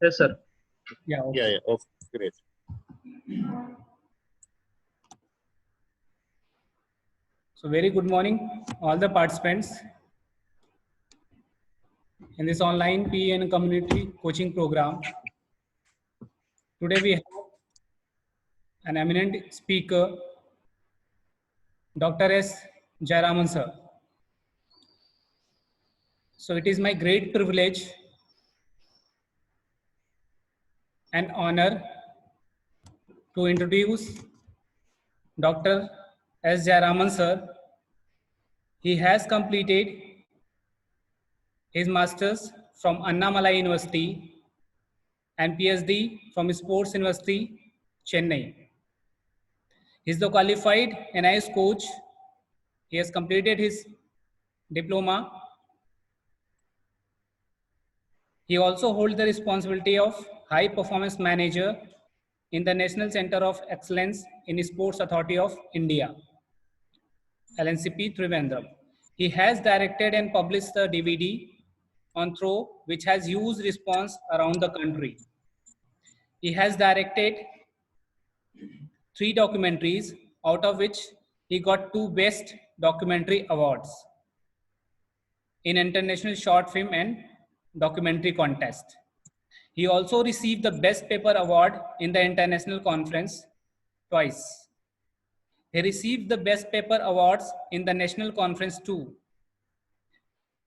Yes, sir. Yeah, okay. Yeah, oh, great. So very good morning, all the participants in this online PE and community coaching program. Today we have an eminent speaker, Dr. S. Jayaraman sir. So it is my great privilege and honor to introduce Dr. S. Jayaraman sir. He has completed his master's from Annamalai University and PhD from Sports University, Chennai. He is the qualified NIS coach. He has completed his diploma. He also holds the responsibility of High Performance Manager in the National Center of Excellence in Sports Authority of India, LNCP Trivandrum. He has directed and published the DVD on Throw, which has huge response around the country. He has directed 3 documentaries, out of which he got 2 Best Documentary Awards in International Short Film and Documentary Contest. He also received the Best Paper Award in the International Conference twice. He received the Best Paper Awards in the National Conference too.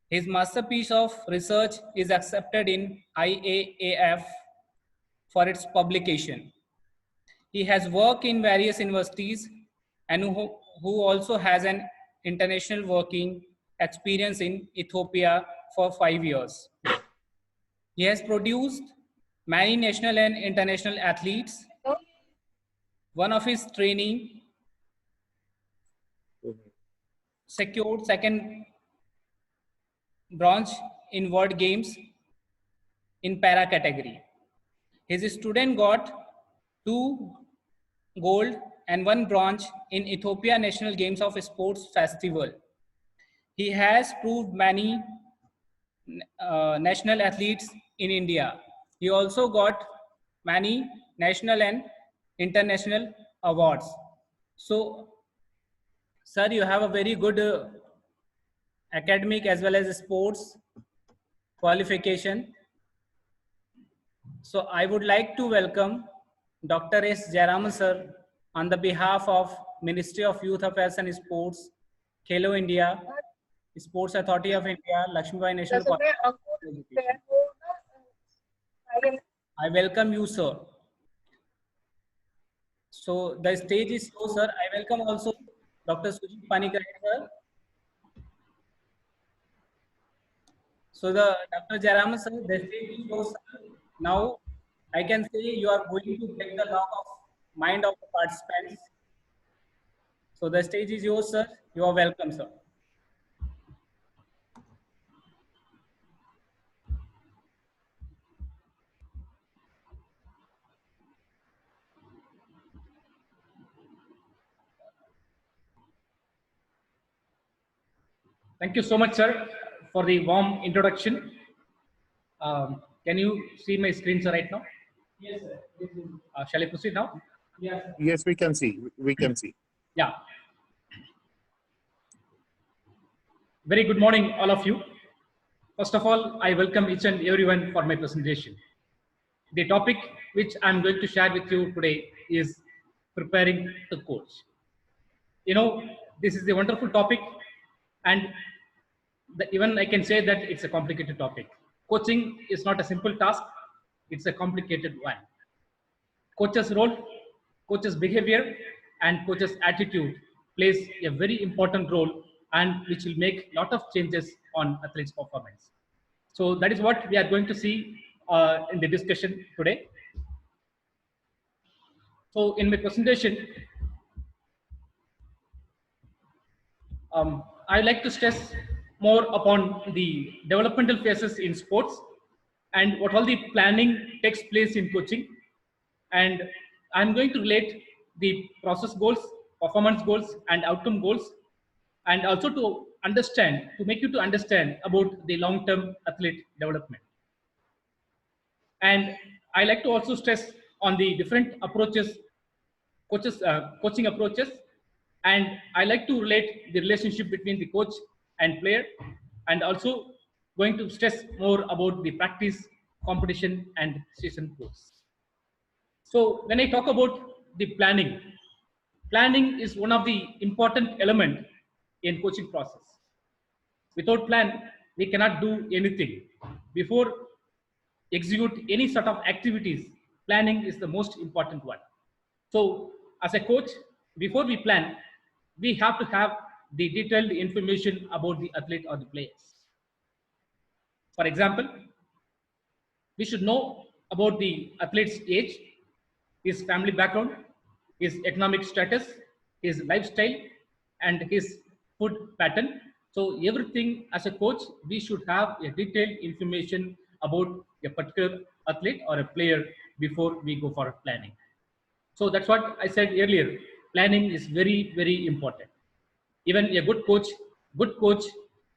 His masterpiece of research is accepted in IAAF for its publication. He has worked in various universities and who also has an international working experience in Ethiopia for 5 years. He has produced many national and international athletes. One of his training secured second bronze in World Games in para category. His student got 2 gold and 1 bronze in Ethiopia National Games of Sports Festival. He has proved many national athletes in India. He also got many national and international awards. So, sir, you have a very good academic as well as sports qualification. So I would like to welcome Dr. S. Jayaraman sir on the behalf of Ministry of Youth Affairs and Sports, Khelo India, Sports Authority of India, Lakshmibai National College of Education. I welcome you, sir. So the stage is yours, sir. I welcome also Dr. Sujit Panikkar, sir. So the Dr. Jayaraman sir, the stage is yours, sir. Now I can say you are going to take the lock of mind of the participants. So the stage is yours, sir. You are welcome, sir. Thank you so much, sir, for the warm introduction. Can you see my screen, sir, right now? Yes, sir. Shall I proceed now? Yes. Yes, we can see. We can see. Yeah. Very good morning, all of you. First of all, I welcome each and everyone for my presentation. The topic which I'm going to share with you today is preparing to coach. You know, this is a wonderful topic, and even I can say that it's a complicated topic. Coaching is not a simple task, it's a complicated one. Coach's role, coach's behavior, and coach's attitude plays a very important role, and which will make a lot of changes on athletes' performance. So that is what we are going to see in the discussion today. So in my presentation, I like to stress more upon the developmental phases in sports and what all the planning takes place in coaching. And I'm going to relate the process goals, performance goals, and outcome goals, and also to make you to understand about the long-term athlete development. And I like to also stress on the different approaches, coaching approaches. And I like to relate the relationship between the coach and player, and also going to stress more about the practice, competition, and season course. So when I talk about the planning, planning is one of the important element in coaching process. Without plan, we cannot do anything. Before execute any sort of activities, planning is the most important one. So as a coach, before we plan, we have to have the detailed information about the athlete or the players. For example, we should know about the athlete's age, his family background, his economic status, his lifestyle, and his food pattern. So everything as a coach, we should have a detailed information about a particular athlete or a player before we go for planning. So that's what I said earlier. Planning is very, very important. Even a good coach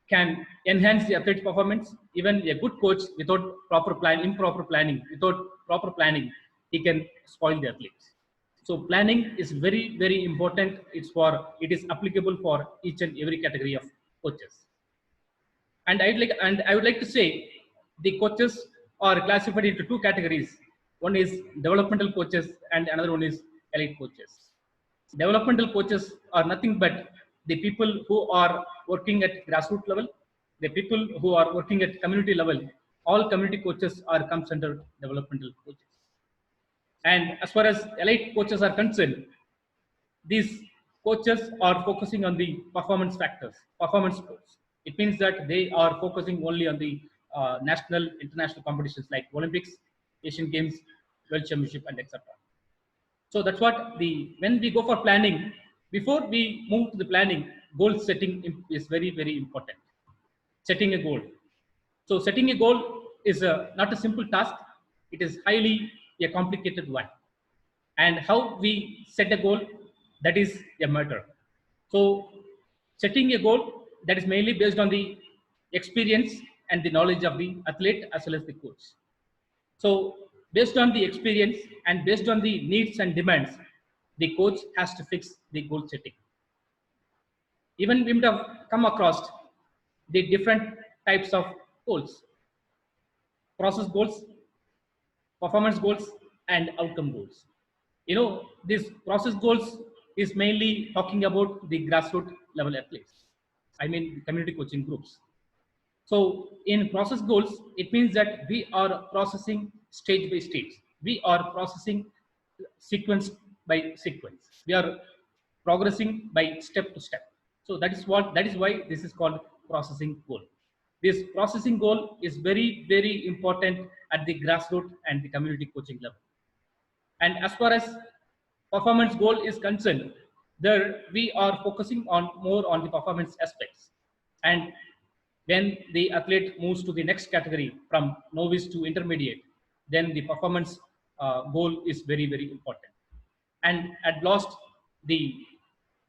can enhance the athlete's performance. Even a good coach without improper planning, without proper planning, he can spoil the athletes. So planning is very, very important. It is applicable for each and every category of coaches. And I would like to say the coaches are classified into two categories. One is developmental coaches and another one is elite coaches. Developmental coaches are nothing but the people who are working at grassroots level, the people who are working at community level. All community coaches are comes under developmental coaches. And as far as elite coaches are concerned, these coaches are focusing on the performance factors, performance sports. It means that they are focusing only on the national, international competitions like Olympics, Asian Games, World Championship, and etc. So that's what when we go for planning, before we move to the planning, goal setting is very, very important. Setting a goal. So setting a goal is not a simple task. It is highly a complicated one. And how we set a goal, that is a matter. So setting a goal, that is mainly based on the experience and the knowledge of the athlete as well as the coach. So based on the experience and based on the needs and demands, the coach has to fix the goal setting. Even we might have come across the different types of goals: process goals, performance goals, and outcome goals. This process goals is mainly talking about the grassroots level athletes. I mean, community coaching groups. So in process goals, it means that we are processing stage by stage. We are processing sequence by sequence. We are progressing by step to step. So that is why this is called processing goal. This processing goal is very, very important at the grassroots and the community coaching level. And as far as performance goal is concerned, there we are focusing on more on the performance aspects. And when the athlete moves to the next category from novice to intermediate, then the performance goal is very, very important. And at last, the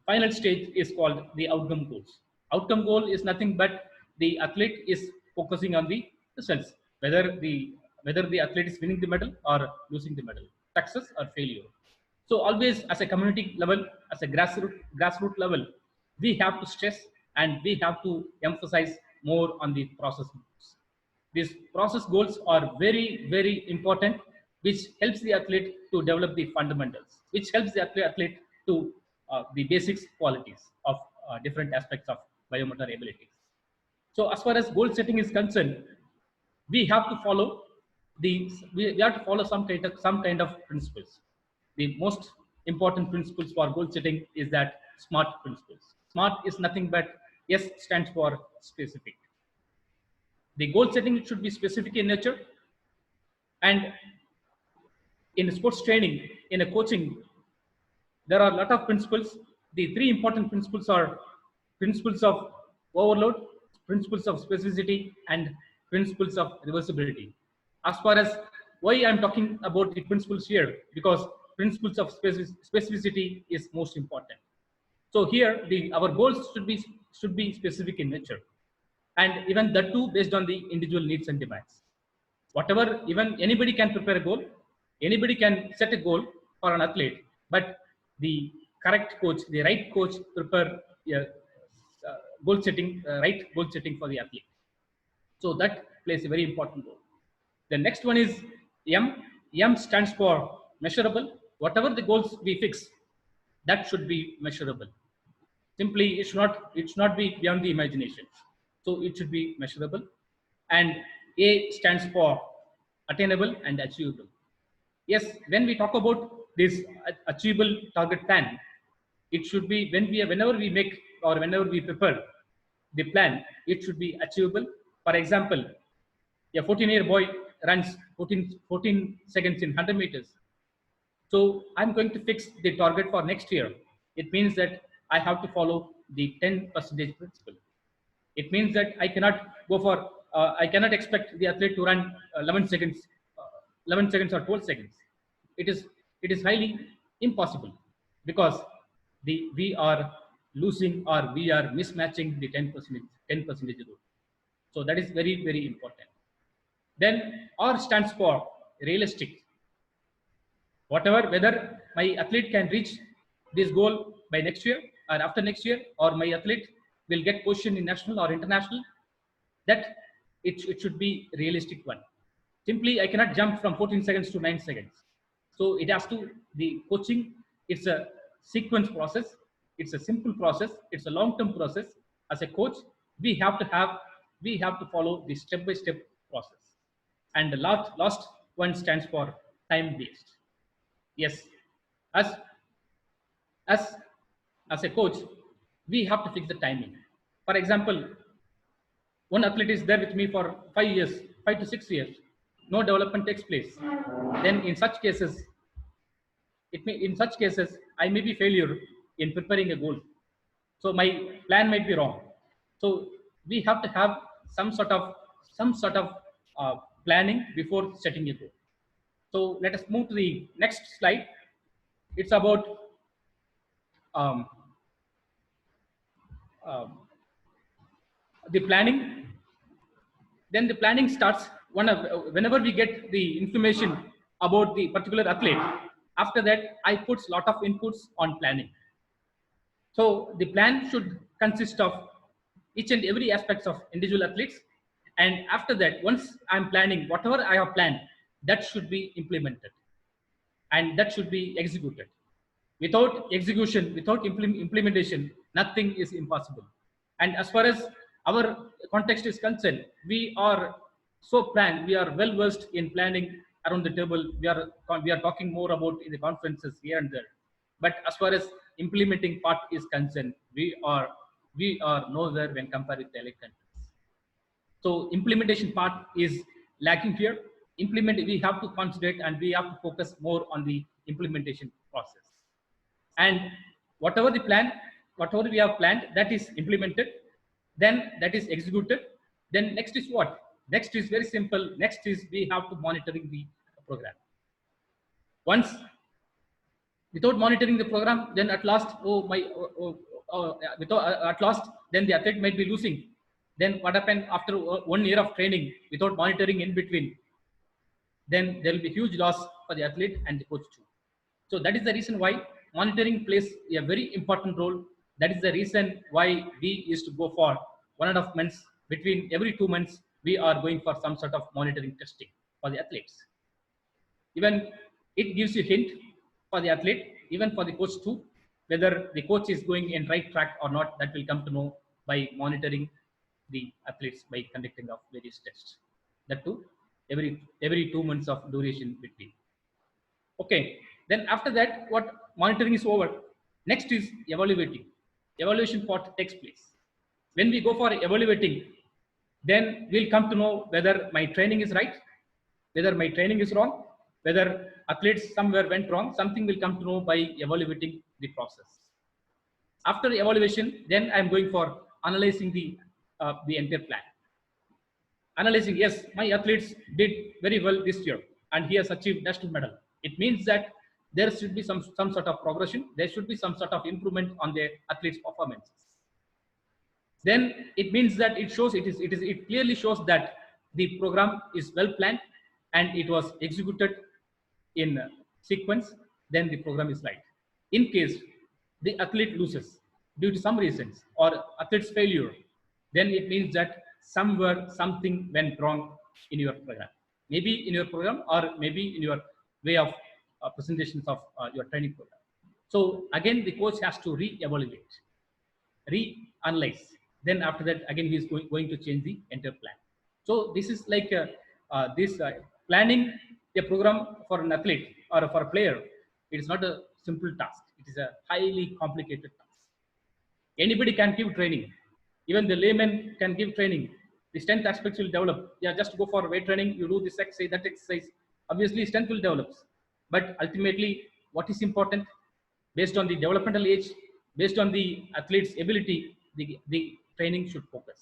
final stage is called the outcome goals. Outcome goal is nothing but the athlete is focusing on the results, whether the athlete is winning the medal or losing the medal, success or failure. So always as a community level, as a grassroots level, we have to stress and we have to emphasize more on the process goals. These process goals are very, very important, which helps the athlete to develop the fundamentals, which helps the athlete to the basics qualities of different aspects of biomotor abilities. So as far as goal setting is concerned, we have to follow we have to follow some kind of principles. The most important principles for goal setting is that SMART principles. SMART is nothing but S stands for specific. The goal setting should be specific in nature, and in sports training, in a coaching, there are a lot of principles. The three important principles are principles of overload, principles of specificity, and principles of reversibility. As far as why I'm talking about the principles here, because principles of specificity is most important. So here, our goals should be specific in nature, and even that too based on the individual needs and demands. Whatever, even anybody can prepare a goal, anybody can set a goal for an athlete, but the correct coach, the right coach prepare goal setting, right goal setting for the athlete. So that plays a very important role. The next one is M. M stands for measurable. Whatever the goals we fix, that should be measurable. Simply, it should not be beyond the imagination. So it should be measurable. And A stands for attainable and achievable. Yes, when we talk about this achievable target plan, it should be whenever we make or whenever we prepare the plan, it should be achievable. For example, a 14-year boy runs 14 seconds in 100 meters. So I'm going to fix the target for next year. It means that I have to follow the 10% principle. It means that I cannot go for, I cannot expect the athlete to run 11 seconds, 11 seconds or 12 seconds. It is highly impossible because we are losing or we are mismatching the 10% rule. So that is very, very important. Then R stands for realistic. Whatever, whether my athlete can reach this goal by next year or after next year, or my athlete will get position in national or international, that it should be realistic one. Simply, I cannot jump from 14 seconds to 9 seconds. So it has to, the coaching, it's a sequence process. It's a simple process. It's a long-term process. As a coach, we have to follow the step-by-step process. And the last one stands for time-based. Yes, as a coach, we have to fix the timing. For example, one athlete is there with me for 5 years, 5 to 6 years, no development takes place. Then in such cases, I may be failure in preparing a goal. So my plan might be wrong. So we have to have some sort of planning before setting a goal. So let us move to the next slide. It's about the planning. Then the planning starts whenever we get the information about the particular athlete. After that, I put a lot of inputs on planning. So the plan should consist of each and every aspects of individual athletes. And after that, once I'm planning, whatever I have planned, that should be implemented. And that should be executed. Without execution, without implementation, nothing is impossible. And as far as our context is concerned, we are so planned, we are well versed in planning around the table. We are talking more about in the conferences here and there. But as far as implementing part is concerned, we are nowhere when compared with the elite countries. So implementation part is lacking here. We have to concentrate and we have to focus more on the implementation process. And whatever we have planned, that is implemented, then that is executed. Then next is what? Next is very simple. Next is we have to monitoring the program. Once without monitoring the program, then at last, at last, then the athlete might be losing. Then what happened after 1 year of training without monitoring in between? Then there will be huge loss for the athlete and the coach too. So that is the reason why monitoring plays a very important role. That is the reason why we used to go for 1.5 months. Between every 2 months, we are going for some sort of monitoring testing for the athletes. Even it gives you hint for the athlete, even for the coach too, whether the coach is going in right track or not. That will come to know by monitoring the athletes by conducting of various tests. That too, every 2 months of duration between. Okay. Then after that, what monitoring is over, next is evaluating. Evaluation part takes place. When we go for evaluating, then we'll come to know whether my training is right, whether my training is wrong, whether athletes somewhere went wrong. Something will come to know by evaluating the process. After the evaluation, then I'm going for analyzing the entire plan. Analyzing, yes, my athletes did very well this year and he has achieved national medal. It means that there should be some sort of progression. There should be some sort of improvement on the athlete's performances. Then it means that it clearly shows that the program is well planned and it was executed in sequence, then the program is right. In case the athlete loses due to some reasons or athlete's failure, then it means that somewhere something went wrong in your program. Maybe in your program or maybe in your way of presentations of your training program. So again, the coach has to re-evaluate, re-analyze. Then after that, again, he is going to change the entire plan. So this is like this planning a program for an athlete or for a player. It is not a simple task. It is a highly complicated task. Anybody can give training. Even the layman can give training. The strength aspects will develop. Yeah, just go for weight training. You do this exercise, that exercise. Obviously, strength will develop. But ultimately, what is important based on the developmental age, based on the athlete's ability, the training should focus.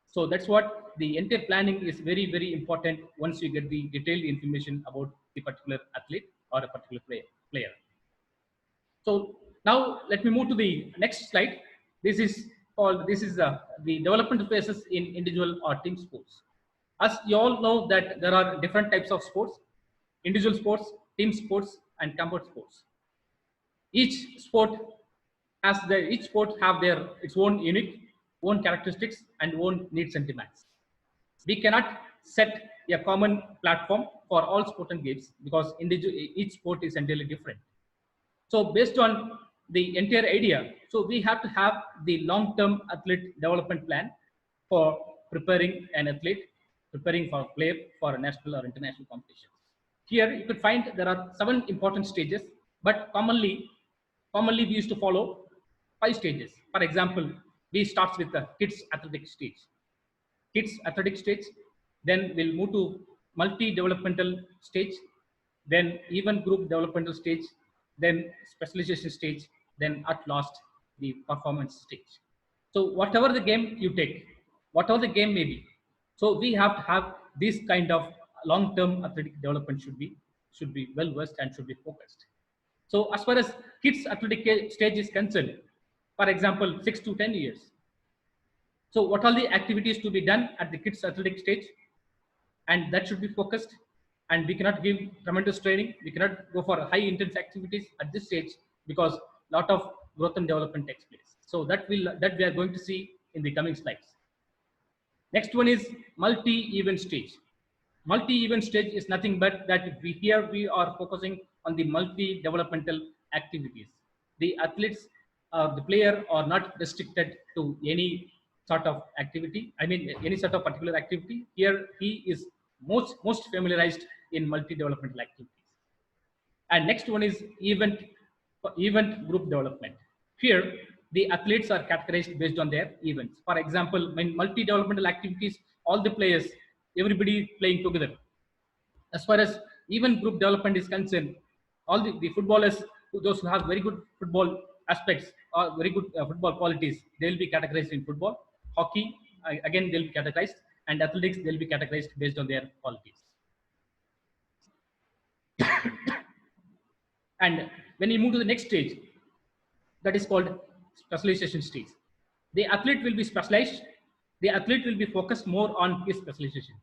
So that's what the entire planning is very, very important once you get the detailed information about the particular athlete or a particular player. So now let me move to the next slide. This is the development phases in individual or team sports. As you all know that there are different types of sports: individual sports, team sports, and combat sports. Each sport each sport have its own unique, own characteristics, and own needs and demands. We cannot set a common platform for all sport and games because each sport is entirely different. So based on the entire idea, so we have to have the long-term athlete development plan for preparing an athlete, preparing for a player for a national or international competition. Here you could find there are 7 important stages, but commonly we used to follow 5 stages. For example, we start with the kids athletic stage. Kids athletic stage, then we'll move to multi-developmental stage, then even group developmental stage, then specialization stage, then at last the performance stage. So whatever the game you take, whatever the game may be, so we have to have this kind of long-term athletic development should be well versed and should be focused. So as far as kids athletic stage is concerned, for example, 6 to 10 years. So what are the activities to be done at the kids athletic stage? And that should be focused. And we cannot give tremendous training. We cannot go for high intense activities at this stage because a lot of growth and development takes place. So that we are going to see in the coming slides. Next one is multi-event stage. Multi-event stage is nothing but that we are focusing on the multi-developmental activities. The athletes, the player are not restricted to any sort of activity. I mean, any sort of particular activity. Here he is most familiarized in multi-developmental activities. And next one is event group development. Here, the athletes are categorized based on their events. For example, in multi-developmental activities, all the players, everybody playing together. As far as event group development is concerned, all the footballers, those who have very good football aspects or very good football qualities, they will be categorized in football. Hockey, again, they'll be categorized. And athletics, they'll be categorized based on their qualities. And when you move to the next stage, that is called specialization stage. The athlete will be specialized. The athlete will be focused more on his specialization.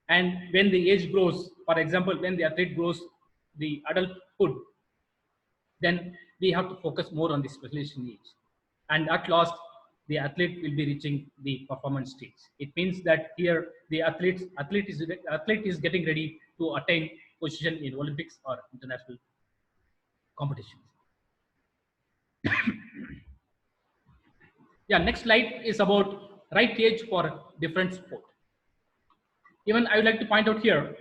And when the age grows, for example, when the athlete grows the adulthood, then we have to focus more on the specialization age. And at last, the athlete will be reaching the performance stage. It means that here the athlete is getting ready to attain position in Olympics or international competitions. Yeah, next slide is about right age for different sport. Even I would like to point out here,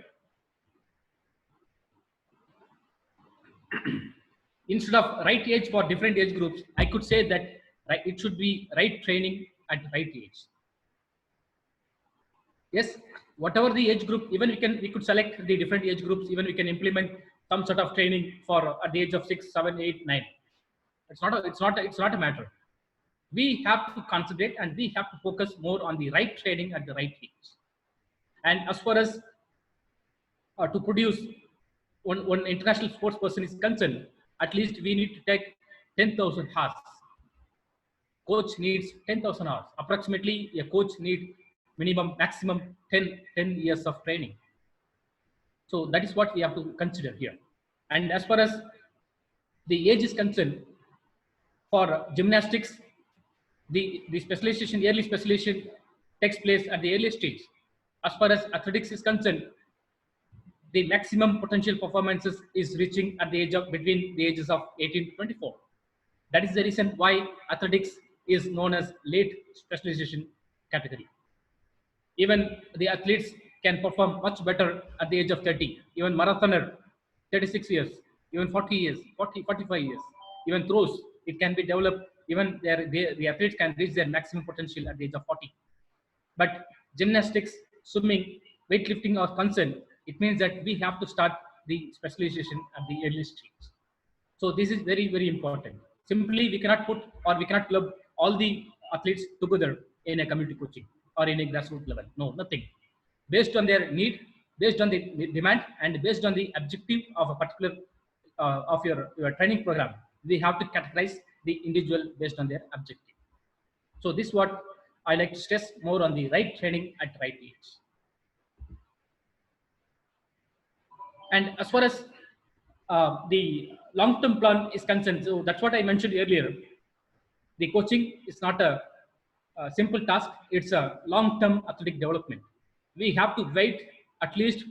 instead of right age for different age groups, I could say that it should be right training at right age. Yes, whatever the age group, even we could select the different age groups, even we can implement some sort of training for at the age of 6, 7, 8, 9. It's not a matter. We have to concentrate and we have to focus more on the right training at the right age. And as far as to produce one international sports person is concerned, at least we need to take 10,000 hours. Coach needs 10,000 hours. Approximately, a coach needs maximum 10 years of training. So that is what we have to consider here. And as far as the age is concerned, for gymnastics, the specialization, early specialization takes place at the earliest stage. As far as athletics is concerned, the maximum potential performances is reaching at the age of between the ages of 18 to 24. That is the reason why athletics is known as late specialization category. Even the athletes can perform much better at the age of 30. Even marathoner, 36 years, even 40 years, 45 years, even throws, it can be developed. Even the athletes can reach their maximum potential at the age of 40. But gymnastics, swimming, weightlifting are concerned, it means that we have to start the specialization at the earliest stage. So this is very, very important. Simply, we cannot put or we cannot club all the athletes together in a community coaching or in a grassroots level. No, nothing. Based on their need, based on the demand, and based on the objective of a particular of your training program, we have to categorize the individual based on their objective. So this is what I like to stress more on the right training at right age. And as far as the long-term plan is concerned, so that's what I mentioned earlier. The coaching is not a simple task; it's a long-term athletic development. We have to wait at least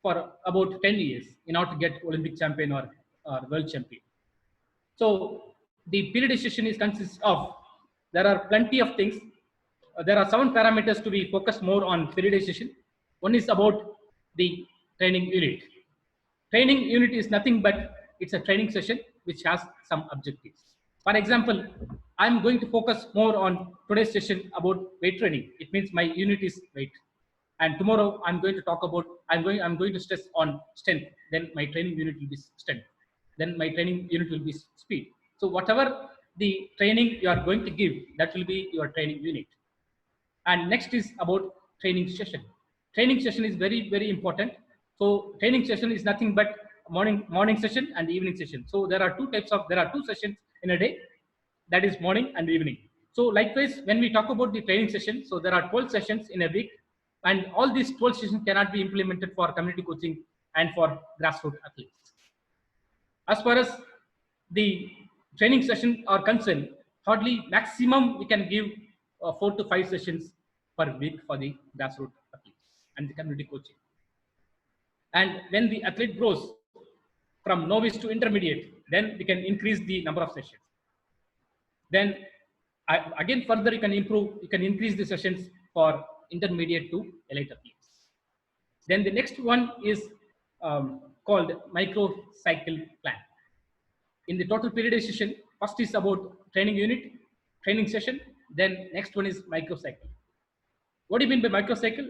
for about 10 years in order to get Olympic champion or world champion. So the periodization is consists of, there are plenty of things. There are 7 parameters to be focused more on periodization. One is about the training unit. Training unit is nothing but it's a training session which has some objectives. For example, I'm going to focus more on today's session about weight training. It means my unit is weight. And tomorrow I'm going to talk about, I'm going to stress on strength. Then my training unit will be strength. Then my training unit will be speed. So whatever the training you are going to give, that will be your training unit. And next is about training session. Training session is very, very important. So training session is nothing but morning session and evening session. So there are two sessions in a day, that is morning and evening. So likewise, when we talk about the training session, so there are 12 sessions in a week, and all these 12 sessions cannot be implemented for community coaching and for grassroots athletes. As far as the training sessions are concerned, hardly maximum we can give 4 to 5 sessions per week for the grassroots athletes and the community coaching. And when the athlete grows from novice to intermediate, then we can increase the number of sessions. Then again further you can increase the sessions for intermediate to elite athletes. Then the next one is called microcycle plan. In the total periodization, first is about training unit, training session, then next one is microcycle. What do you mean by microcycle?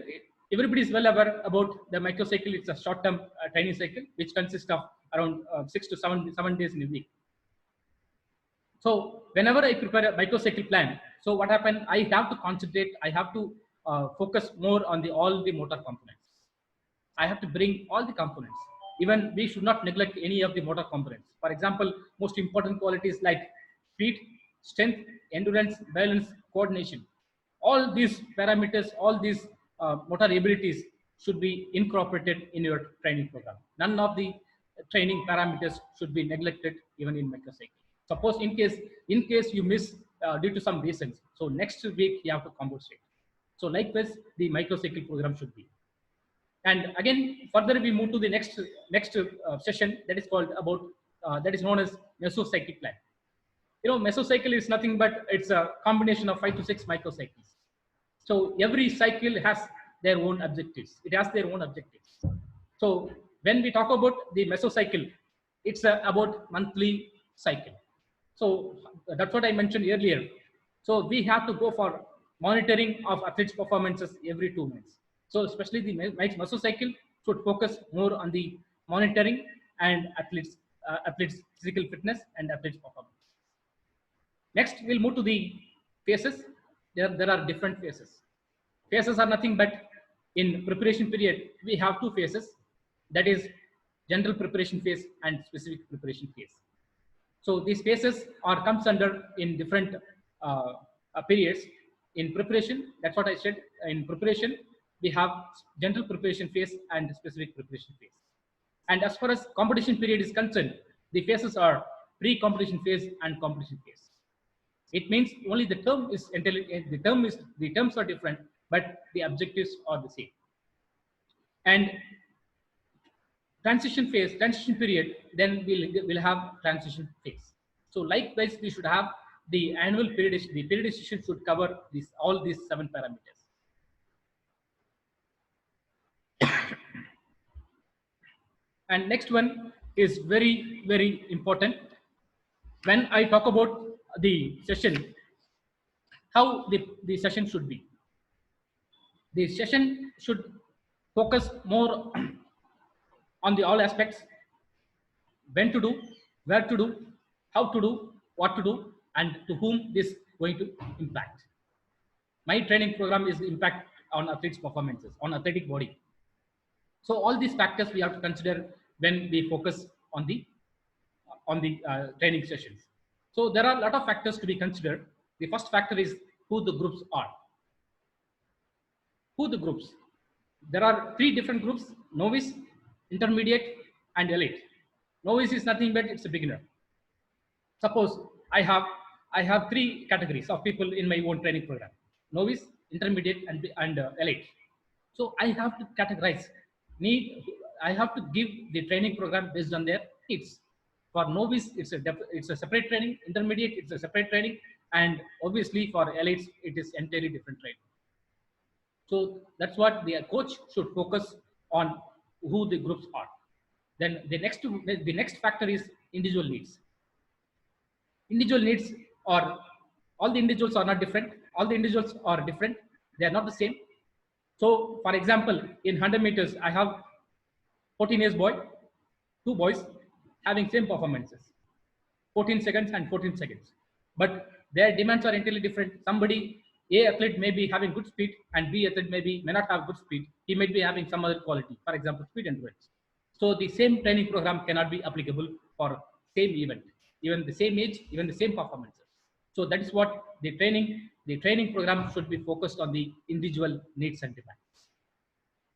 Everybody is well aware about the microcycle. It's a short-term training cycle which consists of around 6 to 7 days in a week. So whenever I prepare a microcycle plan, so what happened? I have to concentrate. I have to focus more on all the motor components. I have to bring all the components. Even we should not neglect any of the motor components. For example, most important qualities like speed, strength, endurance, balance, coordination. All these parameters, all these motor abilities should be incorporated in your training program. None of the training parameters should be neglected even in microcycle. Suppose in case you miss due to some reasons, so next week you have to compensate. So likewise, the microcycle program should be. And again, further we move to the next session that is called about that is known as mesocycle plan. Mesocycle is nothing but it's a combination of 5 to 6 microcycles. So every cycle has their own objectives. It has their own objectives. So when we talk about the mesocycle, it's about monthly cycle. So that's what I mentioned earlier. So we have to go for monitoring of athletes' performances every 2 months. So especially the mesocycle should focus more on the monitoring and athletes' physical fitness and athletes' performance. Next, we'll move to the phases. There are different phases. Phases are nothing but in preparation period, we have 2 phases. That is general preparation phase and specific preparation phase. So these phases comes under in different periods. In preparation, that's what I said. In preparation, we have general preparation phase and specific preparation phase. And as far as competition period is concerned, the phases are pre-competition phase and competition phase. It means only the terms are different, but the objectives are the same. And transition period, then we'll have transition phase. So likewise, we should have the annual periodization. The periodization should cover all these 7 parameters. And next one is very, very important. When I talk about the session, how the session should be. The session should focus more on the all aspects: when to do, where to do, how to do, what to do, and to whom this going to impact. My training program is the impact on athletes' performances, on athletic body. So all these factors we have to consider when we focus on the training sessions. So there are a lot of factors to be considered. The first factor is who the groups are. Who the groups? There are 3 different groups: novice, intermediate, and elite. Novice is nothing but it's a beginner. Suppose I have 3 categories of people in my own training program: novice, intermediate, and elite. So I have to categorize. I have to give the training program based on their needs. For novice, it's a separate training. Intermediate, it's a separate training, and obviously for elites, it is entirely different training. So that's what the coach should focus on, who the groups are. Then the next factor is individual needs. Individual needs are, all the individuals are not different. All the individuals are different. They are not the same. So for example, in 100 meters, I have 14 years boy, 2 boys having same performances, 14 seconds and 14 seconds. But their demands are entirely different. Somebody, A athlete may be having good speed and B athlete may not have good speed. He may be having some other quality, for example, speed endurance. So the same training program cannot be applicable for same event, even the same age, even the same performances. So that is what the training program should be focused on, the individual needs and demands.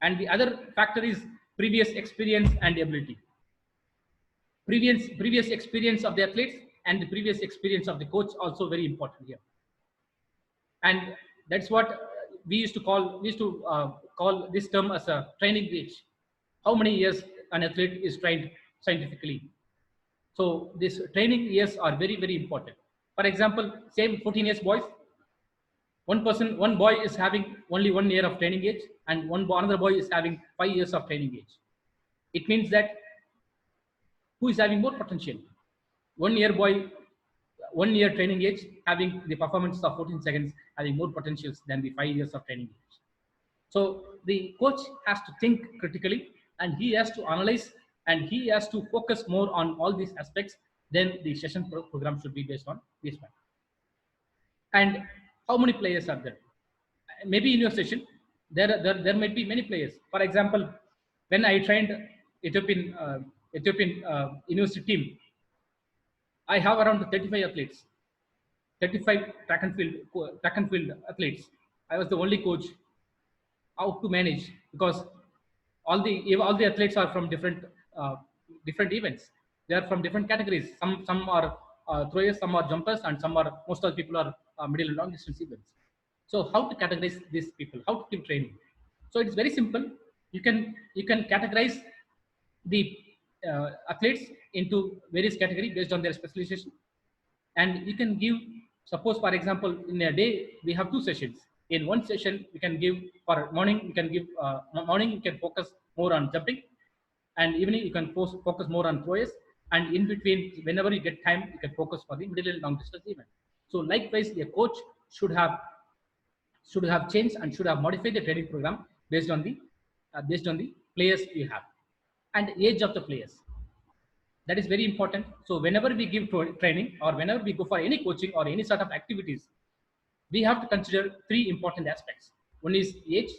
And the other factor is previous experience and ability. Previous experience of the athletes and the previous experience of the coach also very important here. And that's what we used to call this term as a training age. How many years an athlete is trained scientifically? So these training years are very, very important. For example, same 14 years boys, one boy is having only 1 year of training age, and another boy is having 5 years of training age. It means that who is having more potential? 1 year boy, 1 year training age, having the performance of 14 seconds, having more potentials than the 5 years of training age. So the coach has to think critically, and he has to analyze, and he has to focus more on all these aspects. Then the session program should be based on this one. And how many players are there? Maybe in your session, there might be many players. For example, when I trained Ethiopian university team, I have around 35 athletes, 35 track and field athletes. I was the only coach. How to manage, because all the athletes are from different events. They are from different categories. Some are throwers, some are jumpers, and most of the people are middle and long distance events. So how to categorize these people? How to give training? So it's very simple. You can categorize the athletes into various categories based on their specialization, and you can give. Suppose, for example, in a day we have 2 sessions. In one session, we can give for morning. You can give morning. You can focus more on jumping, and evening you can focus more on throwers. And in between, whenever you get time, you can focus for the middle and long distance event. So likewise, a coach should have changed and should have modified the training program based on the players you have and age of the players. That is very important. So whenever we give training, or whenever we go for any coaching or any sort of activities, we have to consider 3 important aspects. One is age,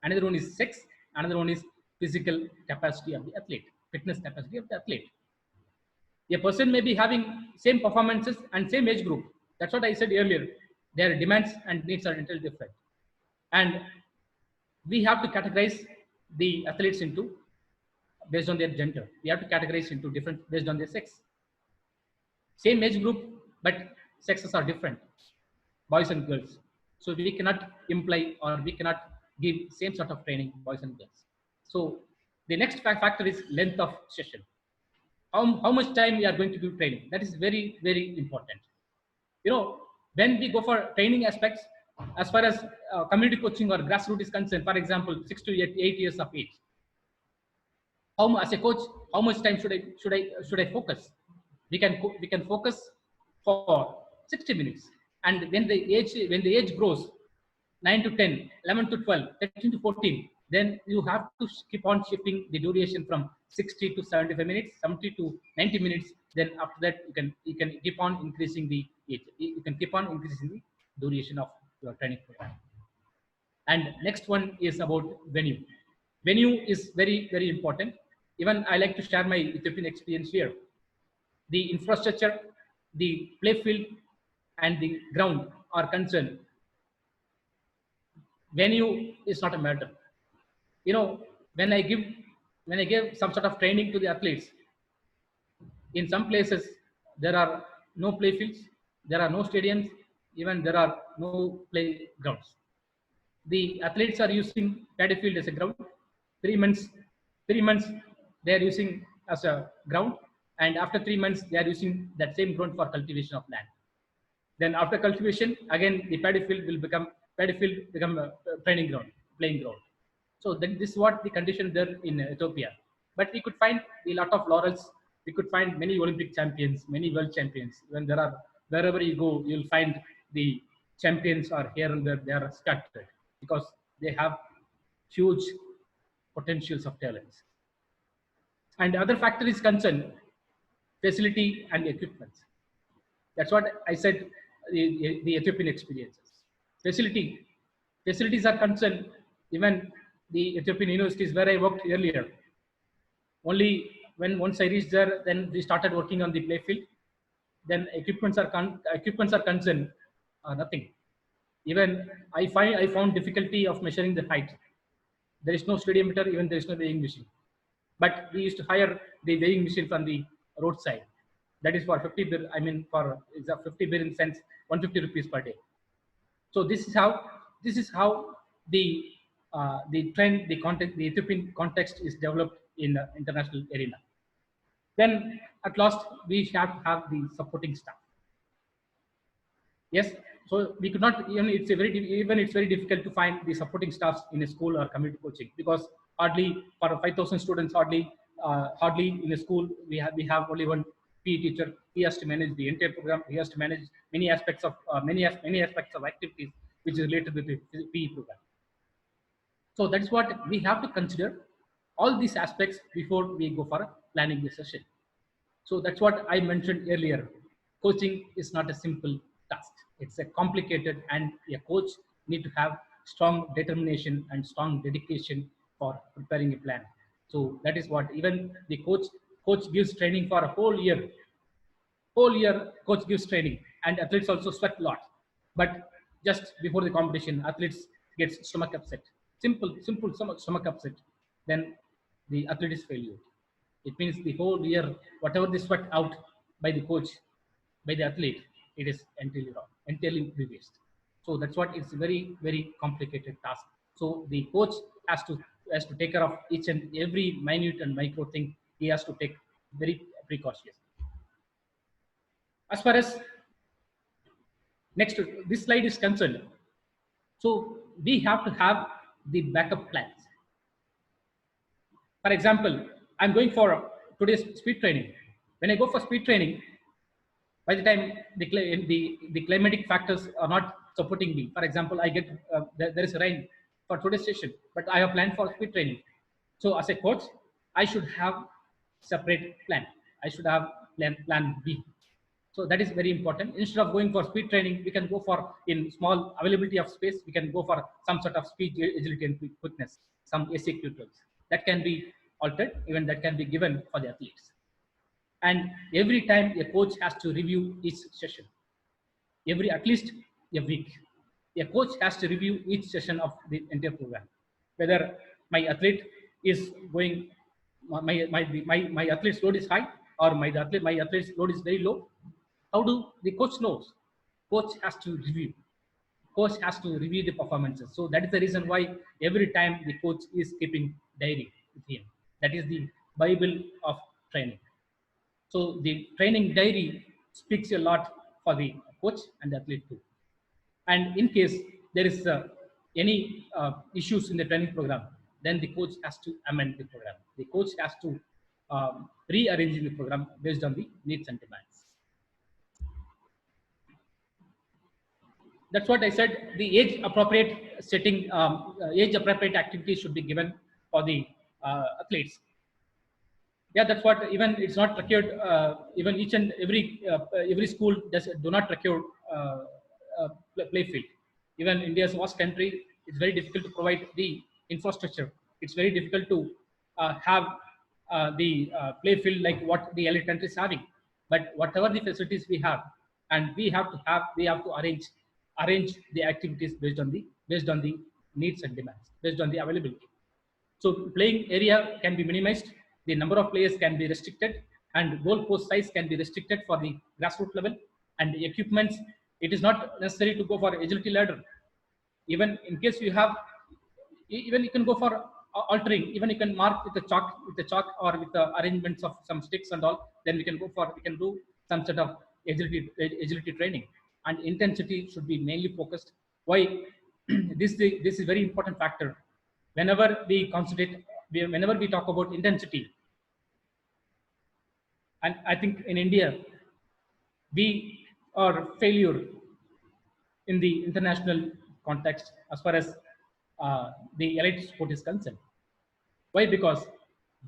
another one is sex, another one is physical capacity of the athlete, fitness capacity of the athlete. A person may be having same performances and same age group. That's what I said earlier. Their demands and needs are entirely different. And we have to categorize the athletes into based on their gender. We have to categorize into different based on their sex. Same age group, but sexes are different, boys and girls. So we cannot imply or we cannot give same sort of training boys and girls. So the next factor is length of session. How much time we are going to do training? That is very, very important. You know, when we go for training aspects, as far as community coaching or grassroots is concerned, for example, 6 to 8 years of age, as a coach, how much time should I focus? We can focus for 60 minutes, and when the age grows 9 to 10, 11 to 12, 13 to 14, then you have to keep on shifting the duration from 60 to 75 minutes, 70 to 90 minutes. Then after that, you can keep on increasing the age. You can keep on increasing the duration of your training program. And next one is about venue. Venue is very, very important. Even I like to share my Ethiopian experience here. The infrastructure, the play field, and the ground are concerned. Venue is not a matter. You know, when I give some sort of training to the athletes, in some places there are no play fields, there are no stadiums, even there are no playgrounds. The athletes are using paddy field as a ground. 3 months, 3 months they are using as a ground, and after 3 months they are using that same ground for cultivation of land. Then after cultivation, again the paddy field become a training ground, playing ground. So then this is what the condition there in Ethiopia. But we could find a lot of laurels. We could find many Olympic champions, many world champions. When there are wherever you go, you'll find the champions are here and there. They are scattered because they have huge potentials of talents. And other factor is concerned facility and equipment. That's what I said. The Ethiopian experiences, facilities are concerned. Even the Ethiopian universities where I worked earlier, only when once I reached there, then we started working on the play field. Then equipments are concerned, nothing. Even I found difficulty of measuring the height. There is no stadiometer, even there is no weighing machine. But we used to hire the weighing machine from the roadside. That is for 50 bir. I mean, for 50 bir in sense, 150 rupees per day. So this is how the trend, the context, the Ethiopian context is developed in the international arena. Then at last we have to have the supporting staff. Yes, so we could not even it's very difficult to find the supporting staffs in a school or community coaching, because hardly for 5,000 students, hardly in a school we have only one PE teacher. He has to manage the entire program. He has to manage many aspects of many aspects of activities which is related with the PE program. So that's what we have to consider, all these aspects before we go for planning the session. So that's what I mentioned earlier. Coaching is not a simple task. It's a complicated, and a coach need to have strong determination and strong dedication for preparing a plan. So that is what even the coach gives training for a whole year. Whole year coach gives training, and athletes also sweat a lot. But just before the competition, athletes get stomach upset. Simple stomach upset. Then the athlete is failure. It means the whole year, whatever they sweat out by the coach, by the athlete, it is entirely wrong, entirely waste. So that's what it's a very, very complicated task. So the coach has to take care of each and every minute and micro thing. He has to take very precautious. As far as next this slide is concerned, so we have to have the backup plans. For example, I'm going for today's speed training. When I go for speed training, by the time the climatic factors are not supporting me. For example, I get there is rain for today's session, but I have planned for speed training. So as a coach, I should have separate plan. I should have plan B. So that is very important. Instead of going for speed training, we can go for, in small availability of space, we can go for some sort of speed, agility, and quickness, some ASIC tutorials. That can be altered, even that can be given for the athletes. And every time a coach has to review each session, at least a week. A coach has to review each session of the entire program. whether my athlete is going, my athlete's load is high or my athlete's load is very low. How do the coach knows? Coach has to review. Coach has to review the performances. So that is the reason why every time the coach is keeping diary with him. That is the Bible of training. So the training diary speaks a lot for the coach and the athlete too. And in case there is any issues in the training program, then the coach has to amend the program. The coach has to rearrange the program based on the needs and demands. That's what I said. The age appropriate setting, age appropriate activities should be given for the athletes. Yeah, that's what, even it's not procured, even each and every school do not procure play field. Even India's vast country, it's very difficult to provide the infrastructure. It's very difficult to have the play field like what the elite country is having. But whatever the facilities we have, and we have to arrange the activities based on the needs and demands, based on the availability. So playing area can be minimized, the number of players can be restricted, and goal post size can be restricted for the grassroots level. And the equipments, it is not necessary to go for agility ladder. Even in case you have, even you can go for altering, even you can mark with the chalk or with the arrangements of some sticks and all. Then we can do some sort of agility training. And intensity should be mainly focused. Why? This is very important factor. Whenever we talk about intensity, and I think in India, we are failure in the international context as far as the elite sport is concerned. Why? Because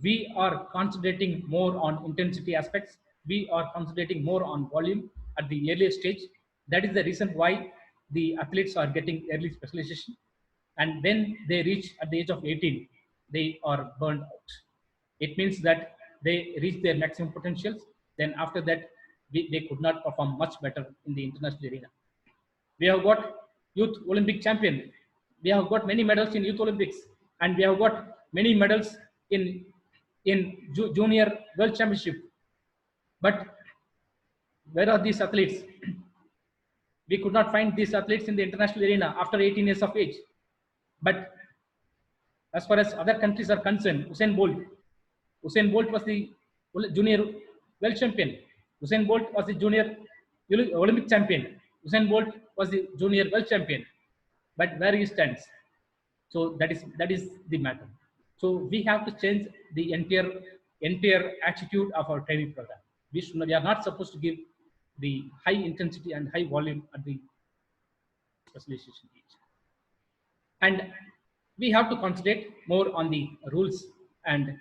we are concentrating more on intensity aspects. We are concentrating more on volume at the earliest stage. That is the reason why the athletes are getting early specialization. And when they reach at the age of 18, they are burned out. It means that they reach their maximum potentials. Then after that, they could not perform much better in the international arena. We have got youth Olympic champion. We have got many medals in youth Olympics, and we have got many medals in junior world championship. But where are these athletes? We could not find these athletes in the international arena after 18 years of age. But as far as other countries are concerned, Usain Bolt was the junior world champion. Usain Bolt was the junior Olympic champion. Usain Bolt was the junior world champion. But where he stands? So that is the matter. So we have to change the entire attitude of our training program. We are not supposed to give the high intensity and high volume at the specialization age. And we have to concentrate more on the rules and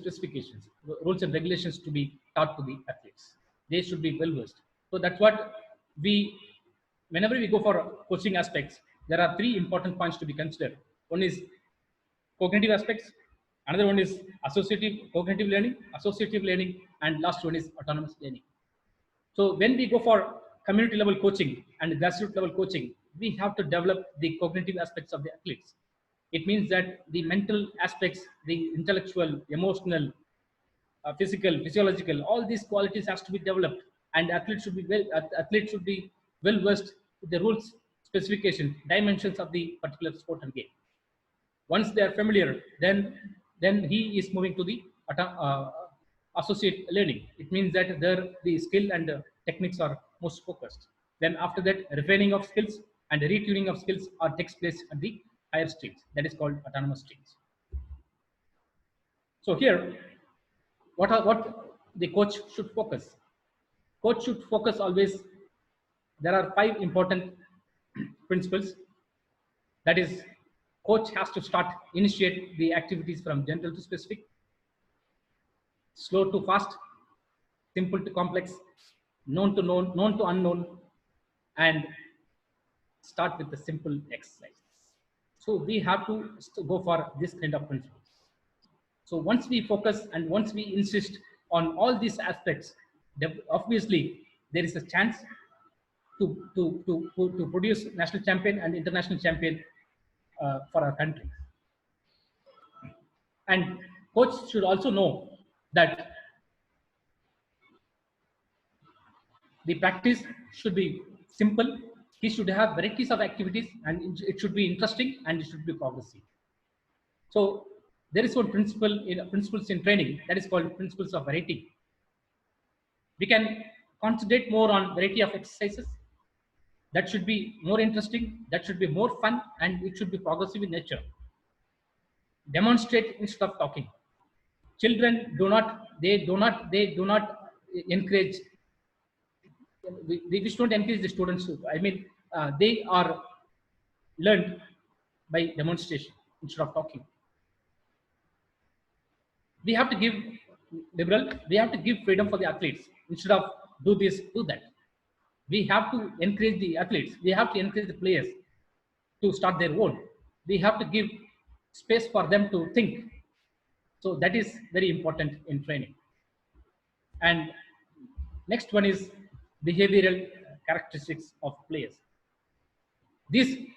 specifications, rules and regulations to be taught to the athletes. They should be well versed. So that's what whenever we go for coaching aspects, there are three important points to be considered. One is cognitive aspects, another one is cognitive learning, associative learning, and last one is autonomous learning. So when we go for community level coaching and grassroots level coaching, we have to develop the cognitive aspects of the athletes. It means that the mental aspects, the intellectual, emotional, physiological, all these qualities has to be developed, and athletes should be well versed with the rules, specifications, dimensions of the particular sport and game. Once they are familiar, then he is moving to the associate learning. It means that the skill and techniques are most focused. Then after that, refining of skills and retuning of skills takes place at the higher stage. That is called autonomous stage. So here, what the coach should focus? Coach should focus always. There are 5 important principles. That is, coach has to initiate the activities from general to specific, slow to fast, simple to complex, known to unknown, and start with the simple exercise. So we have to go for this kind of principles. So once we focus and once we insist on all these aspects, obviously there is a chance to produce national champion and international champion for our country. And coach should also know that the practice should be simple. He should have varieties of activities, and it should be interesting, and it should be progressive. So there is one principles in training that is called principles of variety. We can concentrate more on variety of exercises. That should be more interesting. That should be more fun, and it should be progressive in nature. Demonstrate instead of talking. Children do not encourage. We should not encourage the students to. I mean, they are learned by demonstration instead of talking. We have to give we have to give freedom for the athletes instead of do this, do that. We have to encourage the athletes. We have to encourage the players to start their own. We have to give space for them to think. So that is very important in training. And next one is behavioral characteristics of players. These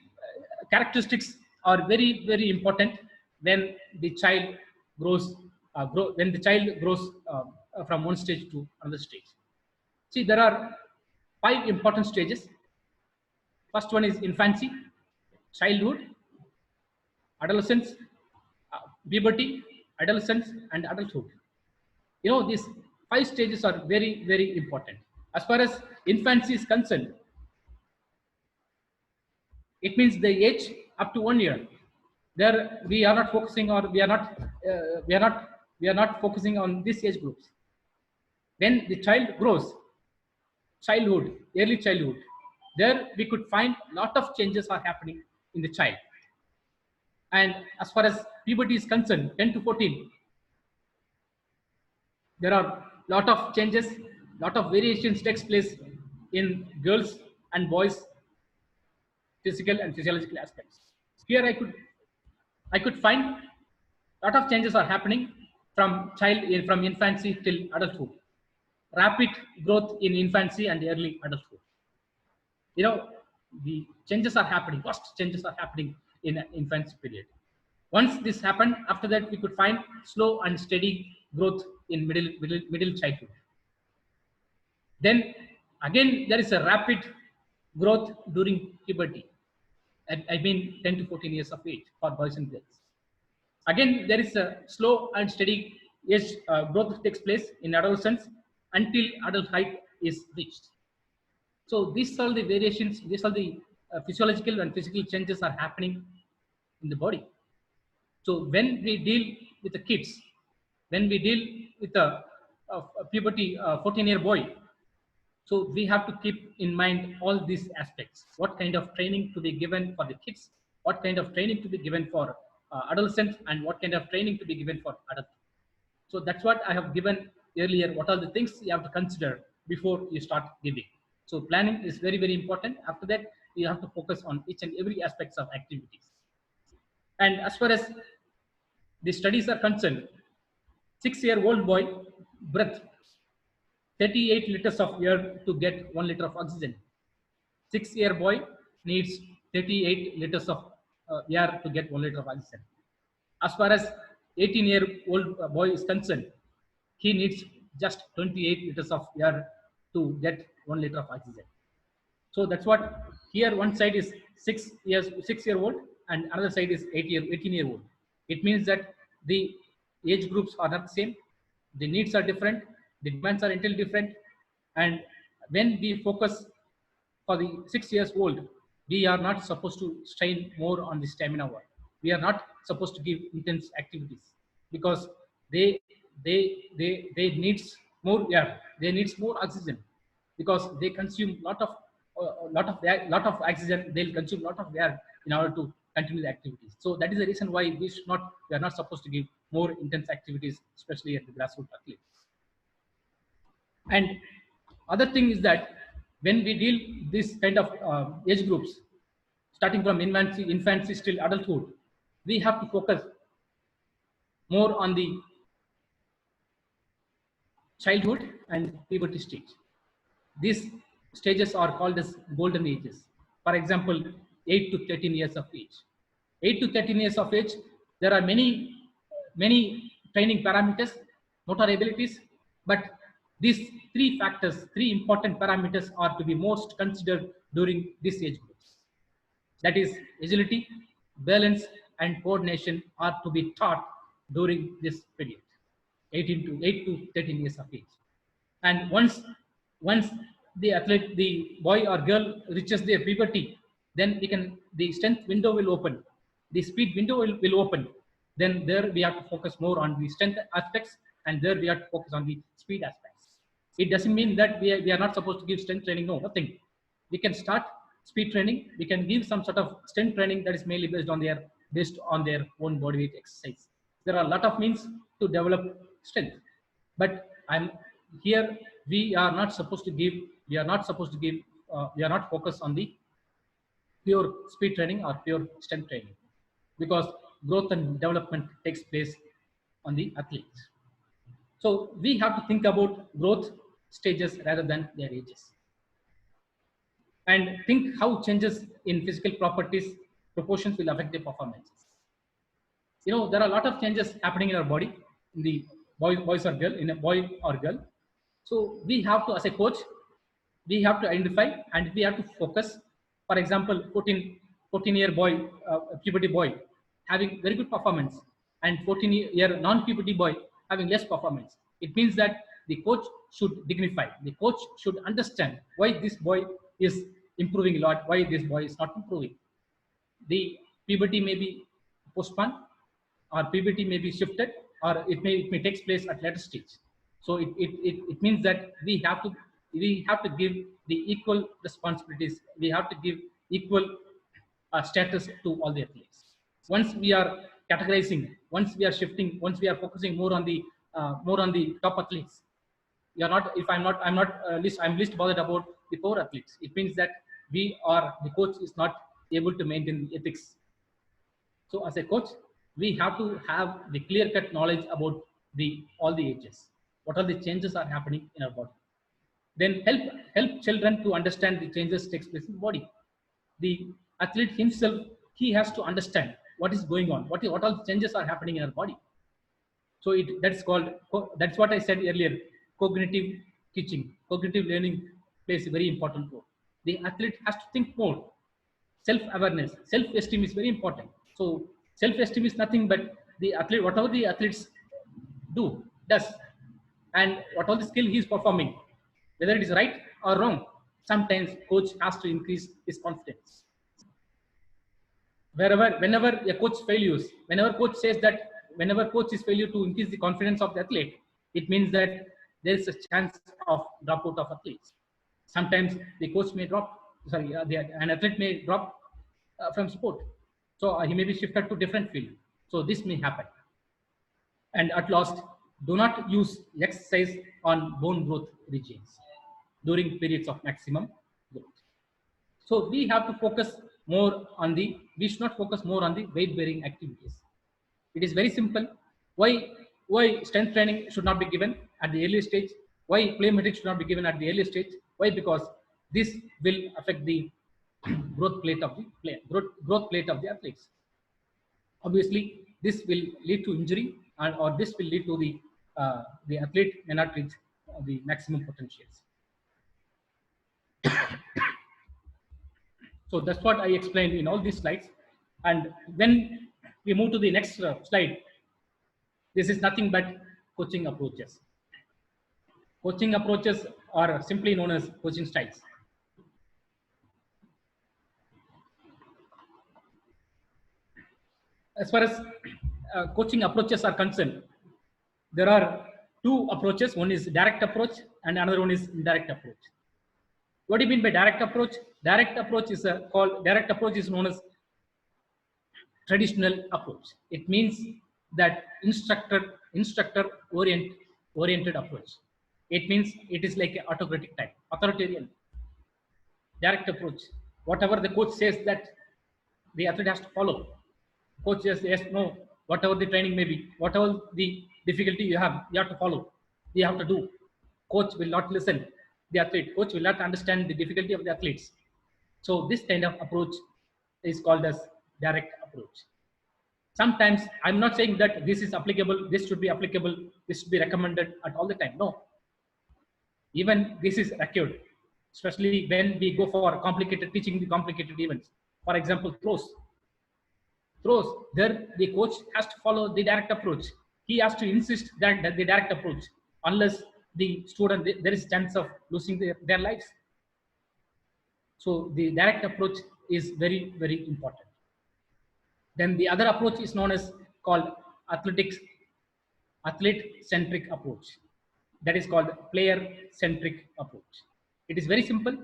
characteristics are very, very important when the child grows. When the child grows from one stage to another stage. See, there are 5 important stages. First one is infancy, childhood, adolescence, puberty, adolescence, and adulthood. You know, these 5 stages are very, very important. As far as infancy is concerned, it means the age up to 1 year. There we are not focusing, or we are not focusing on these age groups. When the child grows, childhood, early childhood, there we could find a lot of changes are happening in the child. And as far as puberty is concerned, 10 to 14, there are lot of changes, lot of variations takes place in girls and boys physical and physiological aspects. Here I could find lot of changes are happening from infancy till adulthood. Rapid growth in infancy and early adulthood. You know, the changes are happening, vast changes are happening in infancy period. Once this happened, after that we could find slow and steady growth in middle childhood. Then again there is a rapid growth during puberty. I mean 10 to 14 years of age for boys and girls. Again there is a slow and steady age growth takes place in adolescence until adult height is reached. So these are the variations, these are the physiological and physical changes are happening in the body. So when we deal with the kids, when we deal with a puberty 14-year boy, so we have to keep in mind all these aspects. What kind of training to be given for the kids, what kind of training to be given for adolescents, and what kind of training to be given for adults. So that's what I have given earlier. What are the things you have to consider before you start giving? So planning is very, very important. After that, you have to focus on each and every aspects of activities. And as far as the studies are concerned, 6-year-old boy breath 38 liters of air to get 1 liter of oxygen. 6-year boy needs 38 liters of air to get 1 liter of oxygen. As far as 18-year-old boy is concerned, he needs just 28 liters of air to get 1 liter of oxygen. So that's what here one side is 6-year-old and another side is 18-year-old. It means that the age groups are not the same, the needs are different, the demands are entirely different, and when we focus for the 6-year-old, we are not supposed to strain more on the stamina work. We are not supposed to give intense activities because they needs more air, they needs more oxygen because they consume lot of oxygen. They'll consume lot of air in order to continue the activities. So that is the reason why we are not supposed to give more intense activities, especially at the grassroots athletes. And other thing is that when we deal this kind of age groups, starting from infancy till adulthood, we have to focus more on the childhood and puberty stage. These stages are called as golden ages. For example, 8 to 13 years of age. 8 to 13 years of age, there are many training parameters, motor abilities, but these three important parameters are to be most considered during this age groups. That is, agility, balance, and coordination are to be taught during this period, 8 to 13 years of age. And once the athlete, the boy or girl reaches their puberty, then the strength window will open, the speed window will open. Then there we have to focus more on the strength aspects, and there we have to focus on the speed aspects. It doesn't mean that we are not supposed to give strength training. No, nothing. We can start speed training. We can give some sort of strength training that is mainly based on their own body weight exercise. There are a lot of means to develop strength, but I'm here. We are not supposed to give. We are not supposed to give. We are not focused on the pure speed training or pure strength training, because growth and development takes place on the athletes. So we have to think about growth stages rather than their ages, and think how changes in physical properties, proportions will affect their performances. There are a lot of changes happening in our body, in the boys or girl, in a boy or girl. So we have to, as a coach, we have to identify and we have to focus. For example, 14-year boy, puberty boy, having very good performance, and 14-year non-puberty boy having less performance. It means that the coach should dignify. The coach should understand why this boy is improving a lot, why this boy is not improving. The puberty may be postponed, or puberty may be shifted, or it may take place at later stage. So it means that we have to give the equal responsibilities. We have to give equal status to all the athletes. Once we are categorizing, once we are shifting, once we are focusing more on the top athletes, you're not. If I'm not, I'm least bothered about the poor athletes. It means that the coach is not able to maintain the ethics. So as a coach, we have to have the clear-cut knowledge about all the ages. What are the changes are happening in our body? Then help children to understand the changes takes place in the body. The athlete himself, he has to understand what is going on, what all the changes are happening in our body. So that's what I said earlier. Cognitive teaching, cognitive learning plays a very important role. The athlete has to think more. Self-awareness, self-esteem is very important. So self-esteem is nothing but the athlete, whatever the athletes does, and what all the skill he is performing, whether it is right or wrong. Sometimes coach has to increase his confidence. Whenever a coach fails, whenever coach is failure to increase the confidence of the athlete, it means that there is a chance of dropout of athletes. Sometimes the coach may drop. An athlete may drop from sport, so he may be shifted to different field. So this may happen. And at last, do not use exercise on bone growth regions during periods of maximum growth. So we have to focus more on we should not focus more on the weight bearing activities. It is very simple. Why strength training should not be given at the early stage? Why plyometrics should not be given at the early stage? Why? Because this will affect the growth plate of the athletes. Obviously, this will lead to injury, or this will lead to the athlete may not reach the maximum potentials. So that's what I explained in all these slides. And when we move to the next slide, this is nothing but coaching approaches. Coaching approaches are simply known as coaching styles. As far as coaching approaches are concerned, there are two approaches. One is direct approach and another one is indirect approach. What do you mean by direct approach? Direct approach is known as traditional approach. It means that instructor oriented approach. It means it is like an autocratic type, authoritarian. Direct approach. Whatever the coach says, that the athlete has to follow. Coach says yes, no, whatever the training may be, whatever the difficulty you have to follow. You have to do. Coach will not listen. The athlete, coach will not understand the difficulty of the athletes. So this kind of approach is called as direct approach. approach. Sometimes I'm not saying that this is applicable, this should be applicable, this should be recommended at all the time. No, even this is required, especially when we go for complicated teaching the complicated events. For example, throws, there the coach has to follow the direct approach. He has to insist that the direct approach, unless the student, there is chance of losing their lives. So the direct approach is very, very important. Then the other approach is known as called athlete-centric approach. That is called player-centric approach. It is very simple.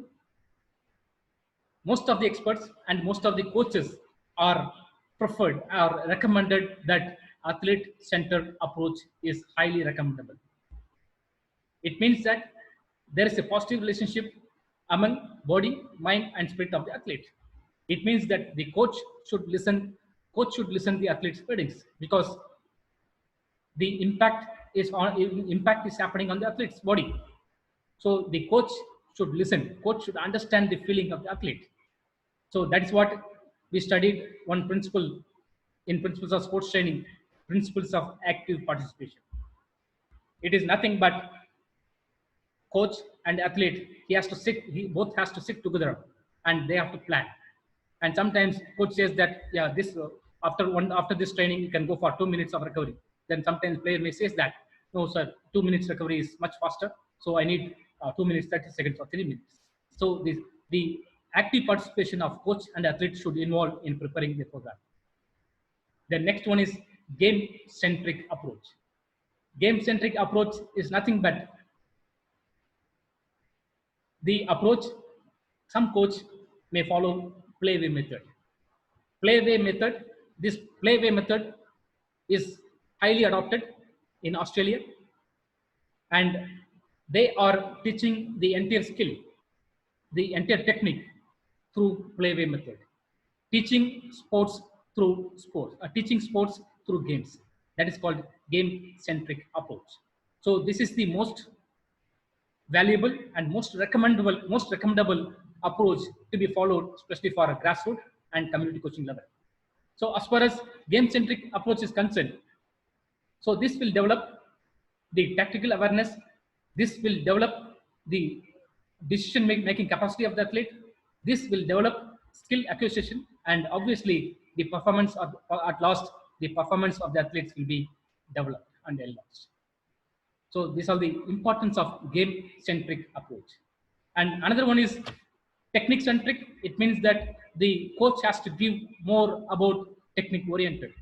Most of the experts and most of the coaches are preferred, are recommended that athlete-centered approach is highly recommendable. It means that there is a positive relationship among body, mind, and spirit of the athlete. It means that the coach should listen the athlete's feelings, because the impact is happening on the athlete's body. So the coach should listen. Coach should understand the feeling of the athlete. So that is what we studied one principle in principles of sports training, principles of active participation. It is nothing but coach and athlete. He both has to sit together and they have to plan. And sometimes coach says that, yeah, this after this training you can go for 2 minutes of recovery. Then sometimes player may say that, no sir, 2 minutes recovery is much faster, so I need 2 minutes 30 seconds or 3 minutes. So the active participation of coach and athlete should involve in preparing the program. The next one is game-centric approach. Game-centric approach is nothing but the approach some coach may follow play-way method. This play-way method is highly adopted in Australia, and they are teaching the entire skill, the entire technique through play-way method. Teaching sports through games. That is called game-centric approach. So this is the most valuable and most recommendable approach to be followed, especially for a grassroots and community coaching level. So as far as game-centric approach is concerned, so this will develop the tactical awareness. This will develop the decision-making capacity of the athlete. This will develop skill acquisition, and obviously the performance at last, the performance of the athletes will be developed and enlarged. So these are the importance of game-centric approach. And another one is technique-centric. It means that the coach has to give more about technique-centric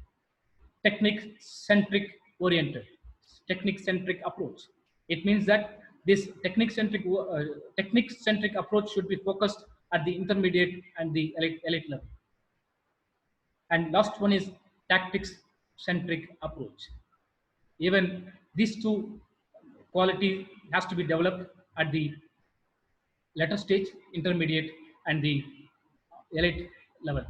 approach. It means that this technique-centric approach should be focused at the intermediate and the elite level. And last one is tactics-centric approach. Even these two quality has to be developed at the later stage, intermediate, and the elite level.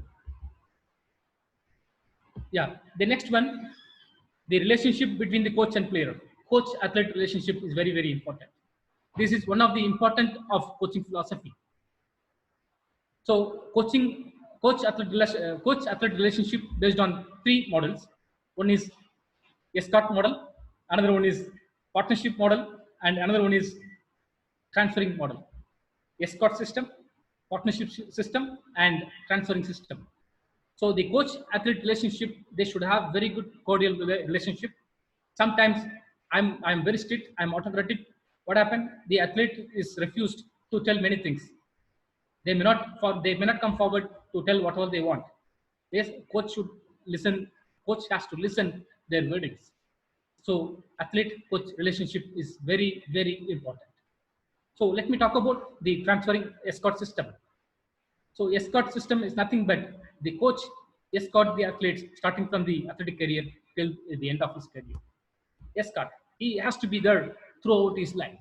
Yeah, the next one, the relationship between the coach and player. Coach-athlete relationship is very, very important. This is one of the important of coaching philosophy. So coach-athlete relationship based on 3 models. One is escort model, another one is partnership model, and another one is transferring model. Escort system, partnership system, and transferring system. So the coach-athlete relationship, they should have very good cordial relationship. Sometimes I'm very strict, I'm autocratic. What happened? The athlete is refused to tell many things. They may not come forward to tell whatever they want. Yes, coach should listen. Coach has to listen their verdicts. So athlete-coach relationship is very, very important. So let me talk about the transferring escort system. So escort system is nothing but the coach escort the athletes starting from the athletic career till the end of his career. Escort. He has to be there throughout his life.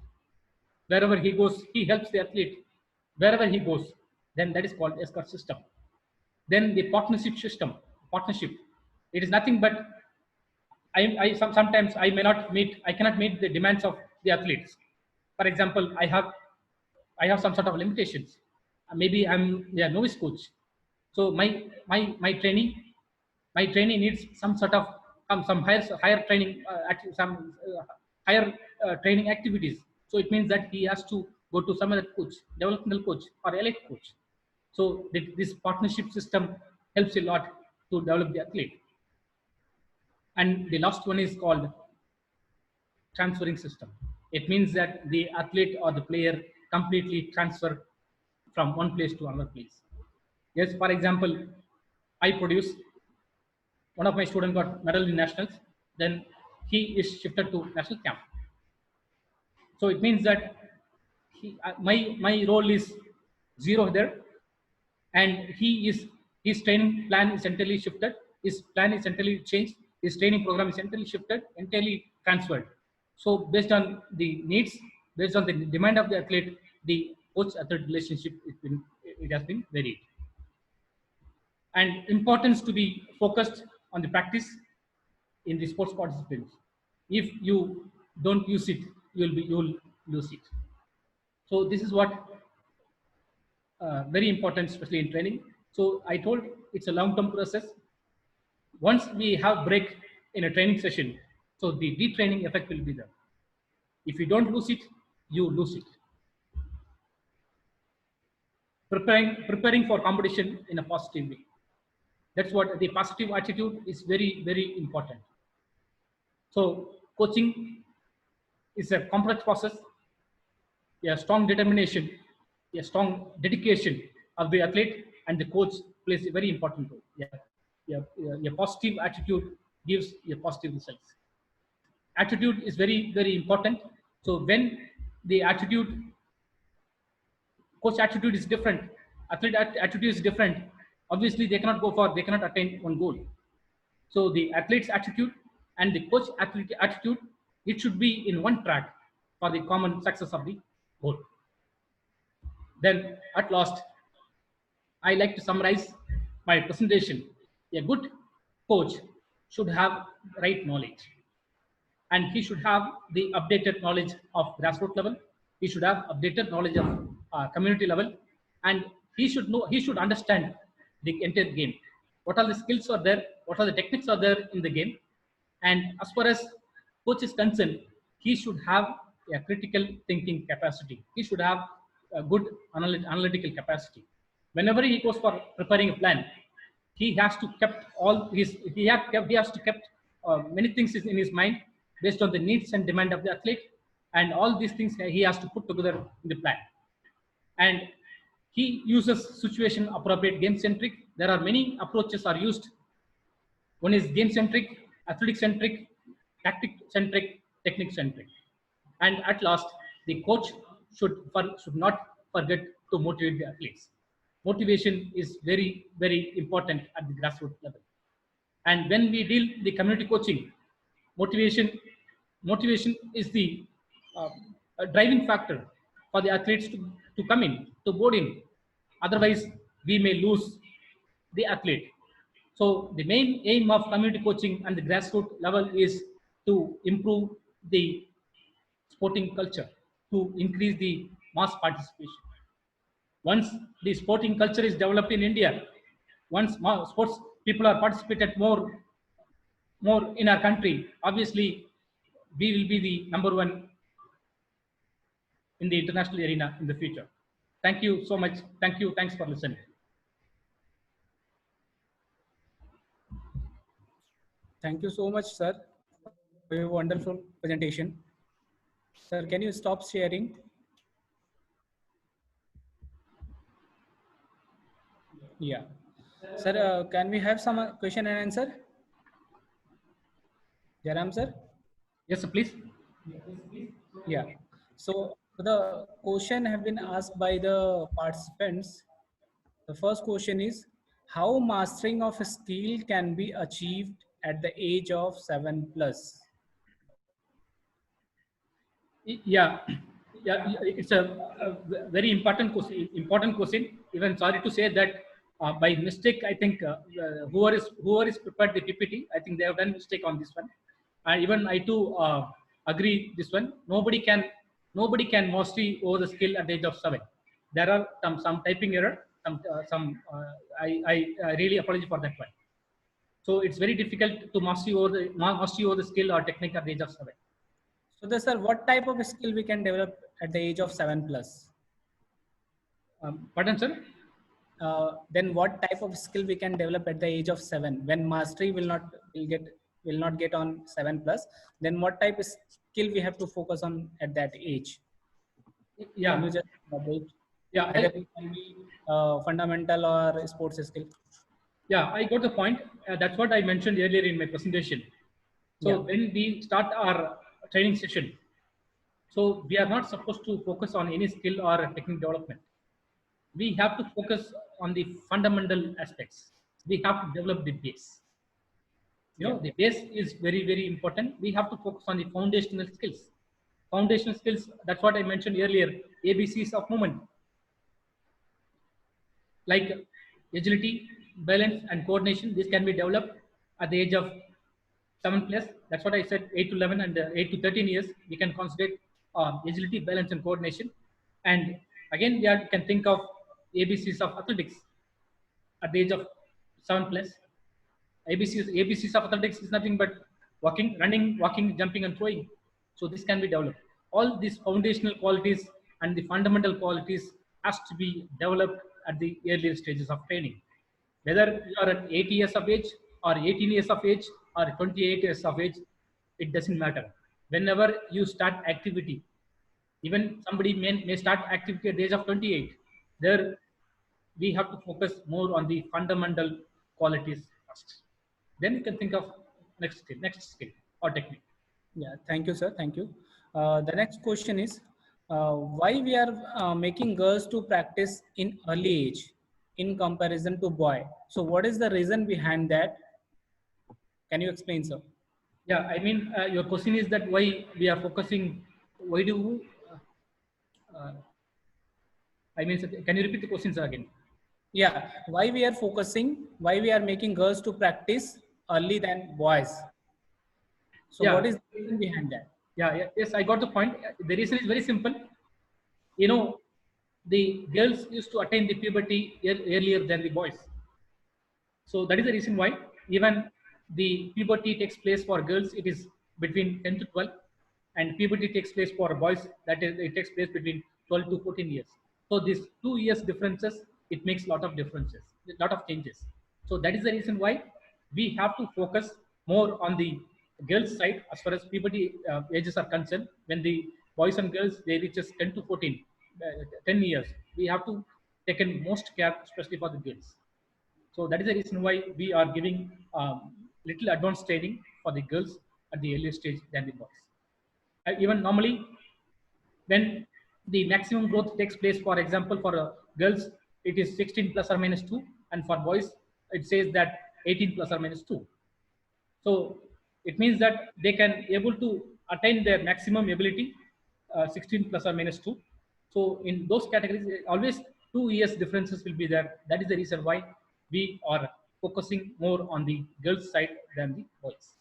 Wherever he goes, he helps the athlete. Wherever he goes, then that is called escort system. Then the partnership system. Partnership. It is nothing but sometimes I cannot meet the demands of the athletes. For example, I have some sort of limitations. Maybe I'm a novice coach. So my training my trainee needs some sort of some higher training, some higher training activities. So it means that he has to go to some other coach, developmental coach or elite coach. So this partnership system helps a lot to develop the athlete. And the last one is called transferring system. It means that the athlete or the player completely transfer from one place to another place. Yes, for example, I produce one of my students got medal in nationals, then he is shifted to national camp. So it means that my role is zero there, and his training plan is entirely shifted. His plan is entirely changed. His training program is entirely shifted, entirely transferred. So based on the needs, based on the demand of the athlete, the coach-athlete relationship it has been varied. And importance to be focused on the practice in the sports participants. If you don't use it, you'll lose it. So this is what very important, especially in training. So I told it's a long-term process. Once we have break in a training session, so the retraining effect will be there. If you don't lose it, you lose it. Preparing for competition in a positive way. That's what the positive attitude is very, very important. So coaching is a complex process. A strong determination, a strong dedication of the athlete and the coach plays a very important role. A positive attitude gives a positive results. Attitude is very, very important. So when the attitude, coach attitude is different, athlete attitude is different, obviously they cannot attain one goal. So the athlete's attitude and the coach athlete attitude, it should be in one track for the common success of the goal. Then at last, I like to summarize my presentation. A good coach should have right knowledge, and he should have the updated knowledge of grassroots level. He should have updated knowledge of community level, and he should understand the entire game. What are the skills are there? What are the techniques are there in the game? And as far as coach is concerned, he should have a critical thinking capacity. He should have a good analytical capacity. Whenever he goes for preparing a plan, he has to kept all his he has to kept many things in his mind based on the needs and demand of the athlete, and all these things he has to put together in the plan. And he uses situation appropriate game centric. There are many approaches are used. One is game centric, athletic centric, tactic centric, technique centric. And at last, the coach should not forget to motivate the athletes. Motivation is very, very important at the grassroots level. And when we deal the community coaching, motivation is the driving factor for the athletes to come in, to board in. Otherwise, we may lose the athlete. So the main aim of community coaching and the grassroots level is to improve the sporting culture, to increase the mass participation. Once the sporting culture is developed in India, once sports people are participated more in our country, obviously we will be the number one in the international arena in the future. Thank you so much. Thank you. Thanks for listening. Thank you so much, sir, for your wonderful presentation. Sir, can you stop sharing? Yeah. Sir, can we have some question and answer? Jaram, sir? Yes, sir, please. Yeah. So the question have been asked by the participants. The first question is, how mastering of a skill can be achieved at the age of 7+? Yeah, it's a very important question. Even sorry to say that by mistake, I think whoever is prepared the PPT, I think they have done mistake on this one. And even I too agree this one. Nobody can mastery over the skill at the age of 7. There are some typing error. I really apologize for that one. So it's very difficult to mastery over the skill or technique at the age of 7. So, the, sir, what type of skill we can develop at the age of 7 plus? Pardon, sir? Then what type of skill we can develop at the age of 7 when mastery will not get on 7 plus? Then what type of skill we have to focus on at that age? Can Yeah, you just elaborate? yeah, Either it can be fundamental or sports skill. yeah. I got the point. That's what I mentioned earlier in my presentation. So Yeah. when we start our training session, so we are not supposed to focus on any skill or technique development. We have to focus on the fundamental aspects. We have to develop the base. You know, the base is very, very important. We have to focus on the foundational skills. Foundational skills, that's what I mentioned earlier, ABCs of movement, like agility, balance, and coordination. This can be developed at the age of 7 plus. That's what I said, 8 to 11 and 8 to 13 years. We can concentrate agility, balance, and coordination. And again, we can think of ABCs of athletics at the age of 7 plus. ABCs of athletics is nothing but walking, running, walking, jumping, and throwing. So this can be developed. All these foundational qualities and the fundamental qualities has to be developed at the earlier stages of training. Whether you are at 80 years of age or 18 years of age or 28 years of age, it doesn't matter. Whenever you start activity, even somebody may start activity at the age of 28. There, we have to focus more on the fundamental qualities first. Then you can think of next skill or technique. Yeah, thank you, sir. Thank you. The next question is why we are making girls to practice in early age in comparison to boy. So, what is the reason behind that? Can you explain, sir? Yeah, I mean, your question is that why we are focusing, why do, uh, I mean, sir, can you repeat the question, sir, again? Yeah, why we are focusing, why we are making girls to practice early than boys. So, Yeah, what is the reason behind that? yeah, yes, I got the point. The reason is very simple. You know, the girls used to attain the puberty earlier than the boys. So that is the reason why even the puberty takes place for girls, it is between 10 to 12, and puberty takes place for boys, that is, it takes place between 12 to 14 years. So these 2 years differences, it makes a lot of differences, a lot of changes. So that is the reason why we have to focus more on the girls' side as far as puberty ages are concerned. When the boys and girls they reaches 10 to 14, 10 years, we have to take in most care, especially for the girls. So that is the reason why we are giving little advanced training for the girls at the earlier stage than the boys. Even normally, when the maximum growth takes place, for example, for girls, it is 16 plus or minus 2, and for boys, it says that 18 plus or minus 2. So it means that they can able to attain their maximum ability, 16 plus or minus 2. So in those categories, always 2 years differences will be there. That is the reason why we are focusing more on the girls side than the boys.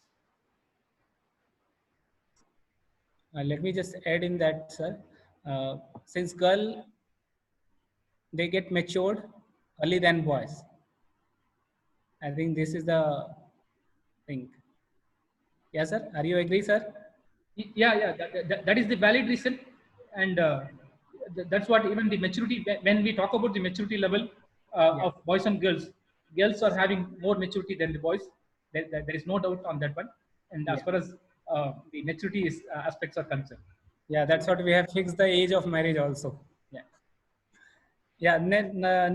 Let me just add in that, sir. Since girl, they get matured early than boys. I think this is the thing. Yes, sir. Are you agree, sir? Yeah, that is the valid reason, and that's what even the maturity. When we talk about the maturity level of boys and girls, girls are having more maturity than the boys. There is no doubt on that one. And as far as the maturity aspects are concerned, Yeah, that's what we have fixed the age of marriage also. yeah, Yeah.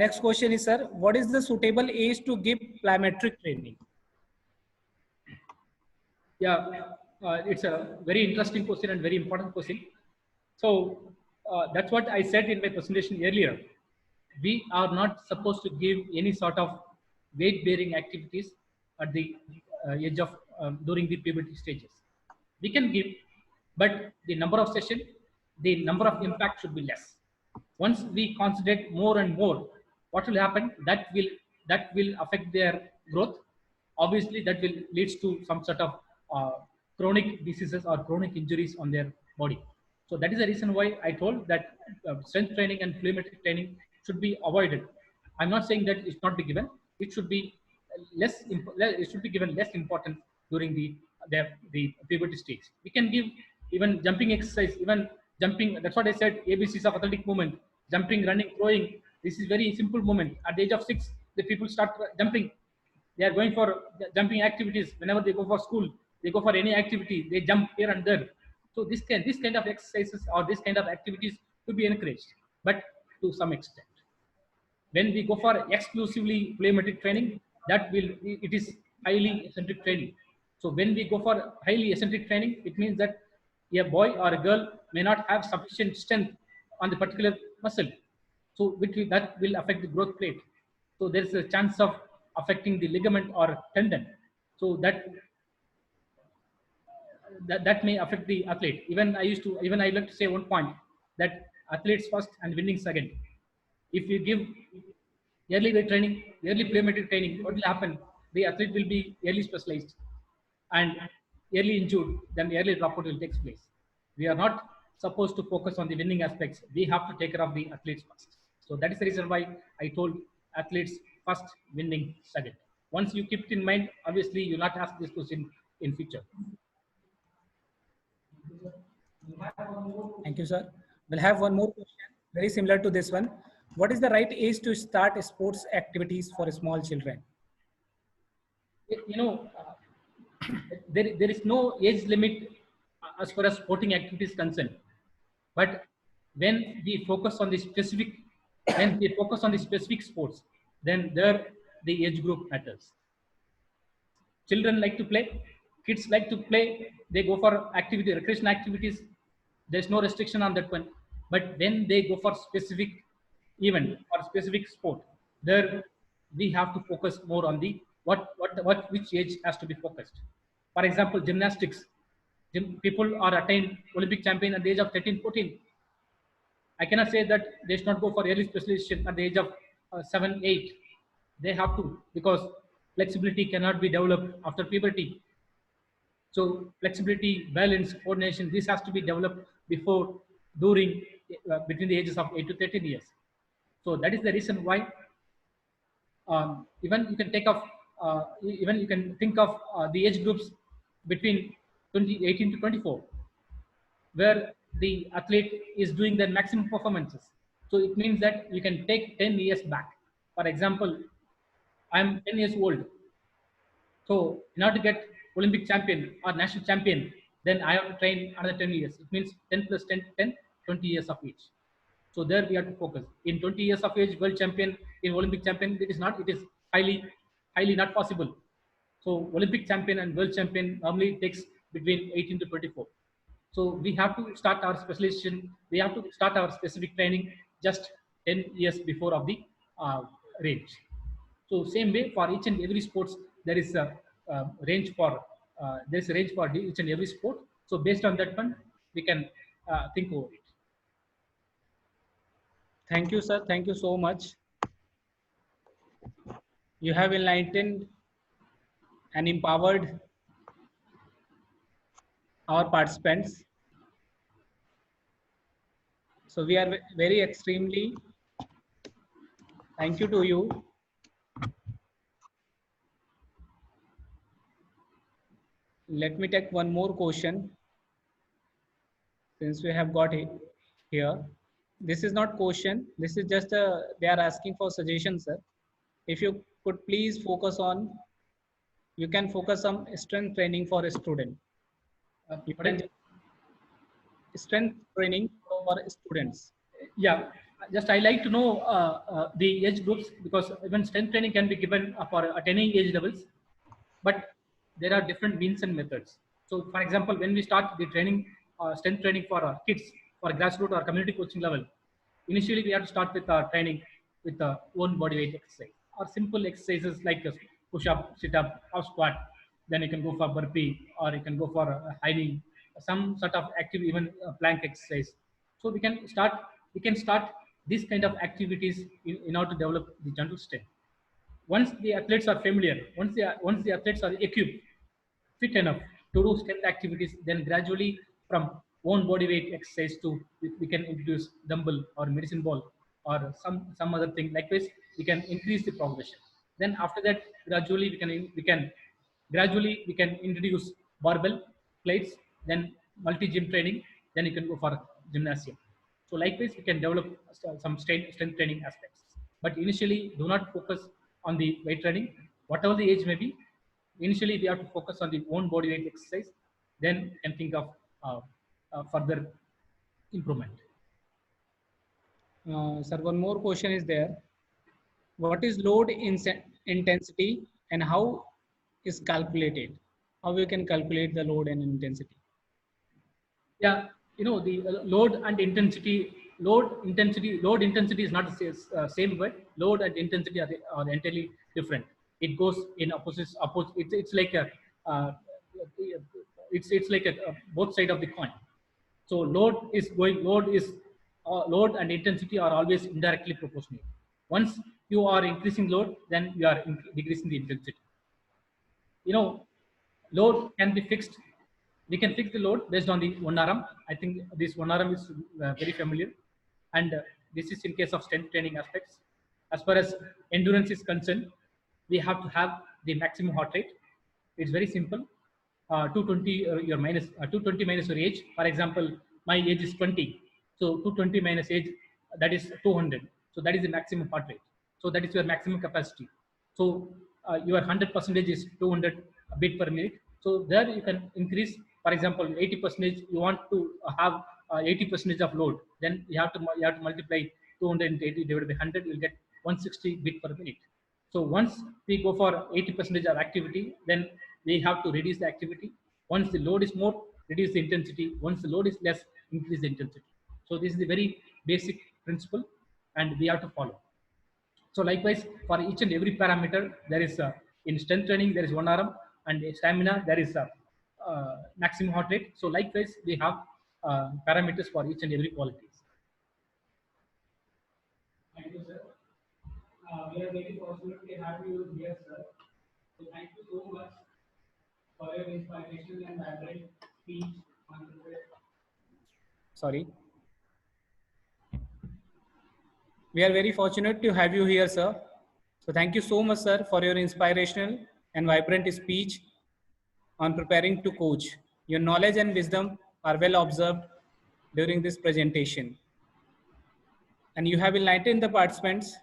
Next question is, sir, what is the suitable age to give plyometric training? yeah, it's a very interesting question and very important question. So that's what I said in my presentation earlier. We are not supposed to give any sort of weight-bearing activities at the age of during the puberty stages. We can give, but the number of session, the number of impact should be less. Once we concentrate more and more, what will happen? That will affect their growth. Obviously, that will leads to some sort of chronic diseases or chronic injuries on their body. So that is the reason why I told that strength training and plyometric training should be avoided. I'm not saying that it should not be given. It should be it should be given less importance during the puberty stage. We can give even jumping exercise, even jumping. That's what I said. ABCs of athletic movement: jumping, running, throwing. This is very simple movement. At the age of 6, the people start jumping. They are going for jumping activities. Whenever they go for school, they go for any activity, they jump here and there. So this kind of exercises or this kind of activities to be encouraged, but to some extent. When we go for exclusively plyometric training, that will it is highly eccentric training. So when we go for highly eccentric training, it means that a boy or a girl may not have sufficient strength on the particular muscle, so that will affect the growth plate. So there is a chance of affecting the ligament or tendon. So that may affect the athlete. Even I like to say one point, that athletes first and winning second. If you give early weight training, early plyometric training, what will happen? The athlete will be early specialized and early injured, then early dropout will take place. We are not supposed to focus on the winning aspects. We have to take care of the athletes first. So that is the reason why I told athletes first, winning second. Once you keep it in mind, obviously you'll not ask this question in future. Thank you, sir. We'll have one more question, very similar to this one. What is the right age to start sports activities for small children? You know, there is no age limit as far as sporting activities concerned. But when we focus on the specific, sports, then there the age group matters. Children like to play, kids like to play, they go for activity, recreation activities. There's no restriction on that one. But when they go for specific event or specific sport, there we have to focus more on the which age has to be focused. For example, gymnastics, people are attained Olympic champion at the age of 13, 14. I cannot say that they should not go for early specialization at the age of 7, 8. They have to, because flexibility cannot be developed after puberty. So flexibility, balance, coordination, this has to be developed before, during, between the ages of 8 to 13 years. So that is the reason why even you can take off, even you can think of the age groups between 18 to 24, where the athlete is doing their maximum performances. So it means that you can take 10 years back. For example, I'm 10 years old. So in order to get Olympic champion or national champion, then I have to train another 10 years. It means 10 plus 10, 10, 20 years of age. So there we have to focus. In 20 years of age, world champion, in Olympic champion, it is highly not possible. So Olympic champion and world champion normally takes between 18 to 24. So we have to start our specialization. We have to start our specific training just 10 years before of the range. So same way for each and every sports, there is a range for each and every sport. So based on that one, we can think over it. Thank you, sir. Thank you so much. You have enlightened and empowered our participants. So we are very extremely thank you to you. Let me take one more question since we have got it here. This is not question. This is just they are asking for suggestions, sir. If you could please focus on, you can focus on strength training for a student. You can strength training for students. Yeah, just I like to know the age groups, because even strength training can be given for at any age levels, but there are different means and methods. So, for example, when we start the training, strength training for kids, for grassroots or community coaching level, initially we have to start with training with own body weight exercise or simple exercises like push-up, sit-up, or squat. Then you can go for burpee, or you can go for high knee, some sort of active, even plank exercise. So we can start these kind of activities in order to develop the general strength. Once the athletes are familiar, once the athletes are equipped, fit enough to do strength activities, then gradually from own body weight exercise to we can introduce dumbbell or medicine ball or some other thing. Likewise, we can increase the progression. Then after that, gradually we can introduce barbell plates, then multi gym training, then you can go for gymnasium. So likewise, we can develop some strength training aspects. But initially, do not focus on the weight training, whatever the age may be. Initially, we have to focus on the own body weight exercise. Then you can think of further improvement. Sir, one more question is there. What is load intensity and how is calculated? How you can calculate the load and intensity? Yeah, the load intensity is not the same way. Load and intensity are entirely different. It goes in opposite. It's like a uh, it's like a both side of the coin. So load and intensity are always indirectly proportional. Once you are increasing load, then you are decreasing the intensity. Load can be fixed. We can fix the load based on the one arm. I think this one arm is very familiar, and this is in case of strength training aspects. As far as endurance is concerned, we have to have the maximum heart rate. It's very simple. 220 your minus 220 minus your age. For example, my age is 20, so 220 minus age, that is 200. So that is the maximum heart rate. So that is your maximum capacity. So your 100% is 200 beat per minute. So there you can increase. For example, 80% you want to have 80% of load, then you have to multiply 280 divided by 100. You'll get 160 beat per minute. So once we go for 80% of activity, then we have to reduce the activity. Once the load is more, reduce the intensity. Once the load is less, increase the intensity. So this is the very basic principle, and we have to follow. So likewise, for each and every parameter, there is in strength training there is one arm, and stamina there is a maximum heart rate. So likewise, we have parameters for each and every qualities. Thank you, sir. We are very fortunate to have you here, sir. So thank you so much for your inspiration and vibrant speech on the. Sorry. We are very fortunate to have you here, sir. So thank you so much, sir, for your inspirational and vibrant speech on preparing to coach. Your knowledge and wisdom are well observed during this presentation. And you have enlightened the participants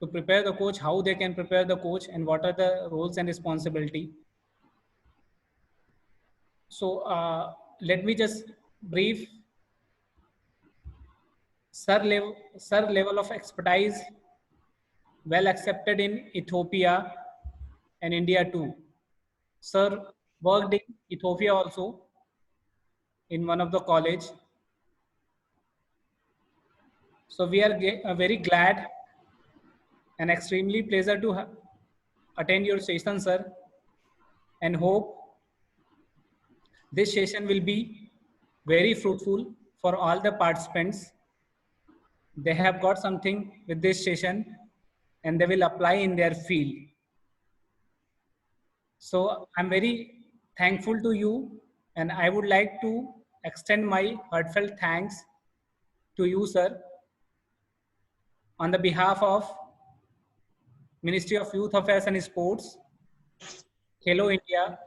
to prepare the coach, how they can prepare the coach, and what are the roles and responsibility. So let me just brief. Sir level of expertise well accepted in Ethiopia and India too. Sir worked in Ethiopia also in one of the college. So we are very glad and extremely pleasure to attend your session, sir, and hope this session will be very fruitful for all the participants. They have got something with this session and they will apply in their field. So I'm very thankful to you, and I would like to extend my heartfelt thanks to you, sir, on the behalf of Ministry of Youth Affairs and Sports, Khelo India,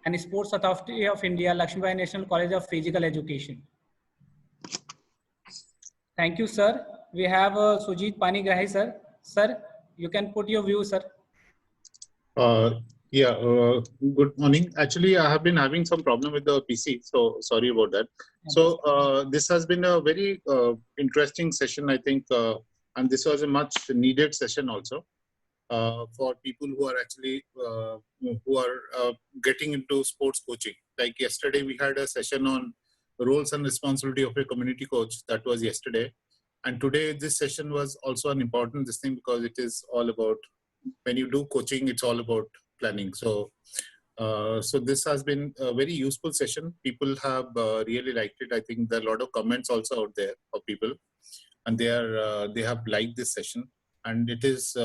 and Sports Authority of India, Lakshmibai National College of Physical Education. Thank you, sir. We have Sujit Panigrahi, sir. Sir, you can put your view, sir. Good morning. Actually, I have been having some problem with the PC, so sorry about that. So this has been a very interesting session, I think, and this was a much needed session also for people who are actually getting into sports coaching. Like yesterday, we had a session on roles and responsibility of a community coach. That was yesterday, and today this session was also an important thing because it is all about, when you do coaching, it's all about planning. So this has been a very useful session. People have really liked it. I think there are a lot of comments also out there of people, and they have liked this session, and it is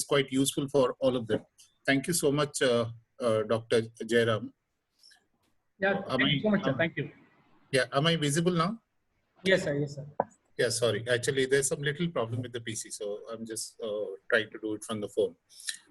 quite useful for all of them. Thank you so much, Dr. Jairam. Yeah, thank you so much, sir. Thank you. Yeah, am I visible now? Yes, sir. Yes, sir. Yeah, sorry. Actually, there's some little problem with the PC, so I'm just trying to do it from the phone.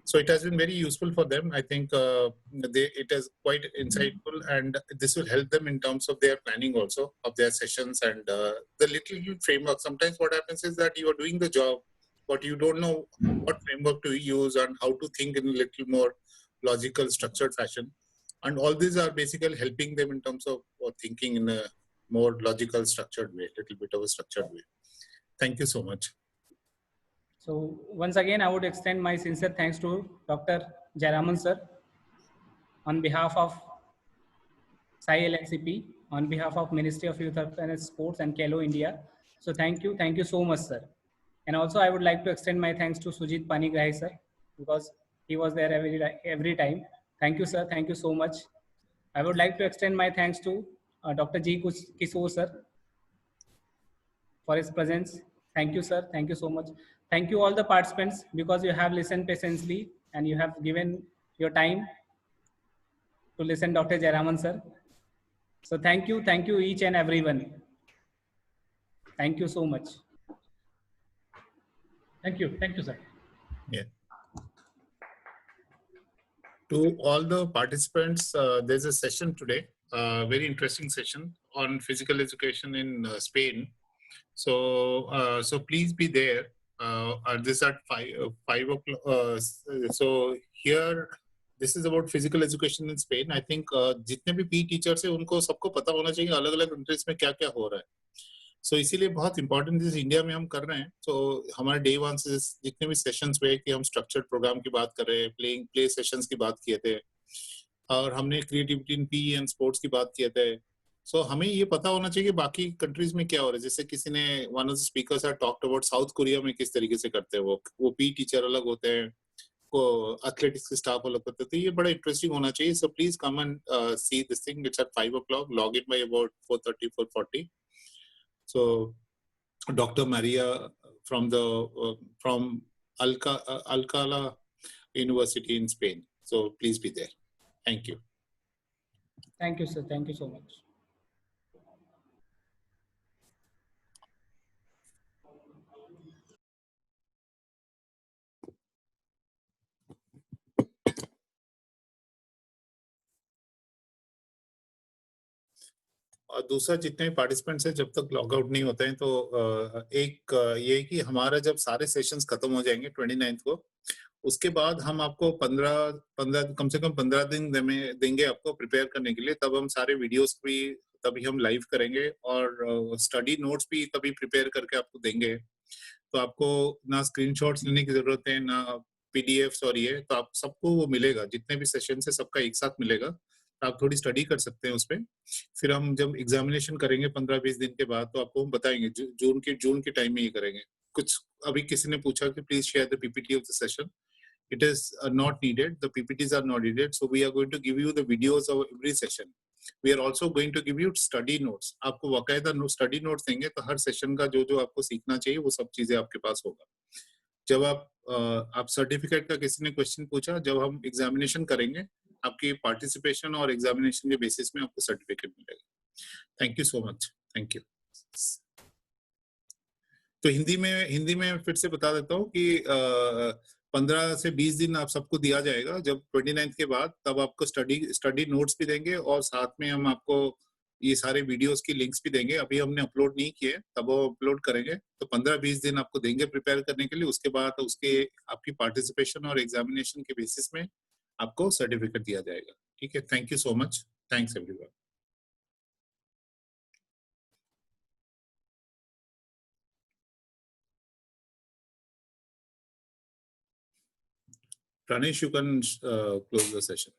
So it has been very useful for them. I think it is quite insightful, and this will help them in terms of their planning also of their sessions and the little framework. Sometimes what happens is that you are doing the job, but you don't know what framework to use and how to think in a little more logical, structured fashion. And all these are basically helping them in terms of thinking in a more logical, structured way, little bit of a structured way. Thank you so much. So once again, I would extend my sincere thanks to Dr. Jayaraman sir on behalf of Sai LNCP, on behalf of Ministry of Youth Affairs, Sports and Kelo India. So thank you so much, sir. And also I would like to extend my thanks to Sujit Panigrahi sir, because he was there every time. Thank you, sir. Thank you so much. I would like to extend my thanks to Dr. G. Kishore sir for his presence. Thank you, sir. Thank you so much. Thank you all the participants, because you have listened patiently and you have given your time to listen Dr. Jayaraman sir. So thank you each and everyone. Thank you so much. Thank you, sir. Yeah. To all the participants, there's a session today, very interesting session on physical education in Spain. So please be there. This at 5 o'clock. So here, this is about physical education in Spain. I think जितने भी PE teachers हैं उनको सबको पता होना चाहिए अलग-अलग countries में क्या-क्या हो रहा है. So इसीलिए बहुत important चीज इंडिया में हम कर रहे हैं. So हमारे day one से जितने भी sessions हुए कि हम structured program की बात कर रहे हैं, play sessions की बात किए थे, और हमने creativity in PE and sports की बात किए थे. So हमें ये पता होना चाहिए कि बाकी कंट्रीज में क्या हो रहा है. जैसे किसी ने one of the speakers had talked about south Korea में किस तरीके से करते हैं वो PE टीचर अलग होते हैं, को एथलेटिक्स के स्टाफ अलग होते हैं. तो ये बड़ा इंटरेस्टिंग होना चाहिए. So please come and see this thing. It's at 5 o'clock. Log in by about 4:30, 4:40. So Dr. Maria from Alcalá University in Spain. So please be there. Thank you. Thank you, sir. Thank you so much. और दूसरा जितने participants हैं जब तक log out नहीं होते हैं तो एक ये कि हमारा जब सारे सेशंस खत्म हो जाएंगे 29 को, उसके बाद हम आपको 15 कम से कम 15 दिन देंगे आपको प्रिपेयर करने के लिए. तब हम सारे वीडियोस भी तभी हम लाइव करेंगे और स्टडी नोट्स भी तभी प्रिपेयर करके आपको देंगे. तो आपको ना स्क्रीनशॉट्स लेने की जरूरत है ना पीडीएफ्स, और ये तो आप सबको वो मिलेगा. जितने भी सेशन है सबका एक साथ मिलेगा. आप थोड़ी स्टडी कर सकते हैं उस पर. फिर हम जब एग्जामिनेशन करेंगे 15-20 दिन के बाद तो आपको हम बताएंगे. जून के टाइम में ये करेंगे. कुछ अभी किसी ने पूछा कि please share the PPT of the session. It is not needed. The PPTs are not needed. So we are going to give you the videos of every session. We are also going to give you study notes. आपको बाकायदा study notes देंगे तो हर session का जो आपको सीखना चाहिए वो सब चीजें आपके पास होगा. जब आप सर्टिफिकेट का किसी ने क्वेश्चन पूछा, जब हम एग्जामिनेशन करेंगे आपकी पार्टिसिपेशन और एग्जामिनेशन के बेसिस में आपको सर्टिफिकेट मिलेगा. Thank you so much. Thank you. तो हिंदी में फिर से बता देता हूँ कि 15 से 20 दिन आप सबको दिया जाएगा. जब 29 के बाद तब आपको स्टडी नोट्स भी देंगे और साथ में हम आपको ये सारे वीडियोस की लिंक्स भी देंगे. अभी हमने अपलोड नहीं किए, तब वो अपलोड करेंगे. तो 15-20 दिन आपको देंगे प्रिपेयर करने के लिए. उसके बाद उसके आपकी पार्टिसिपेशन और एग्जामिनेशन के बेसिस में आपको सर्टिफिकेट दिया जाएगा. ठीक है. Thank you so much. Thanks everyone. Pranesh, you can close the session.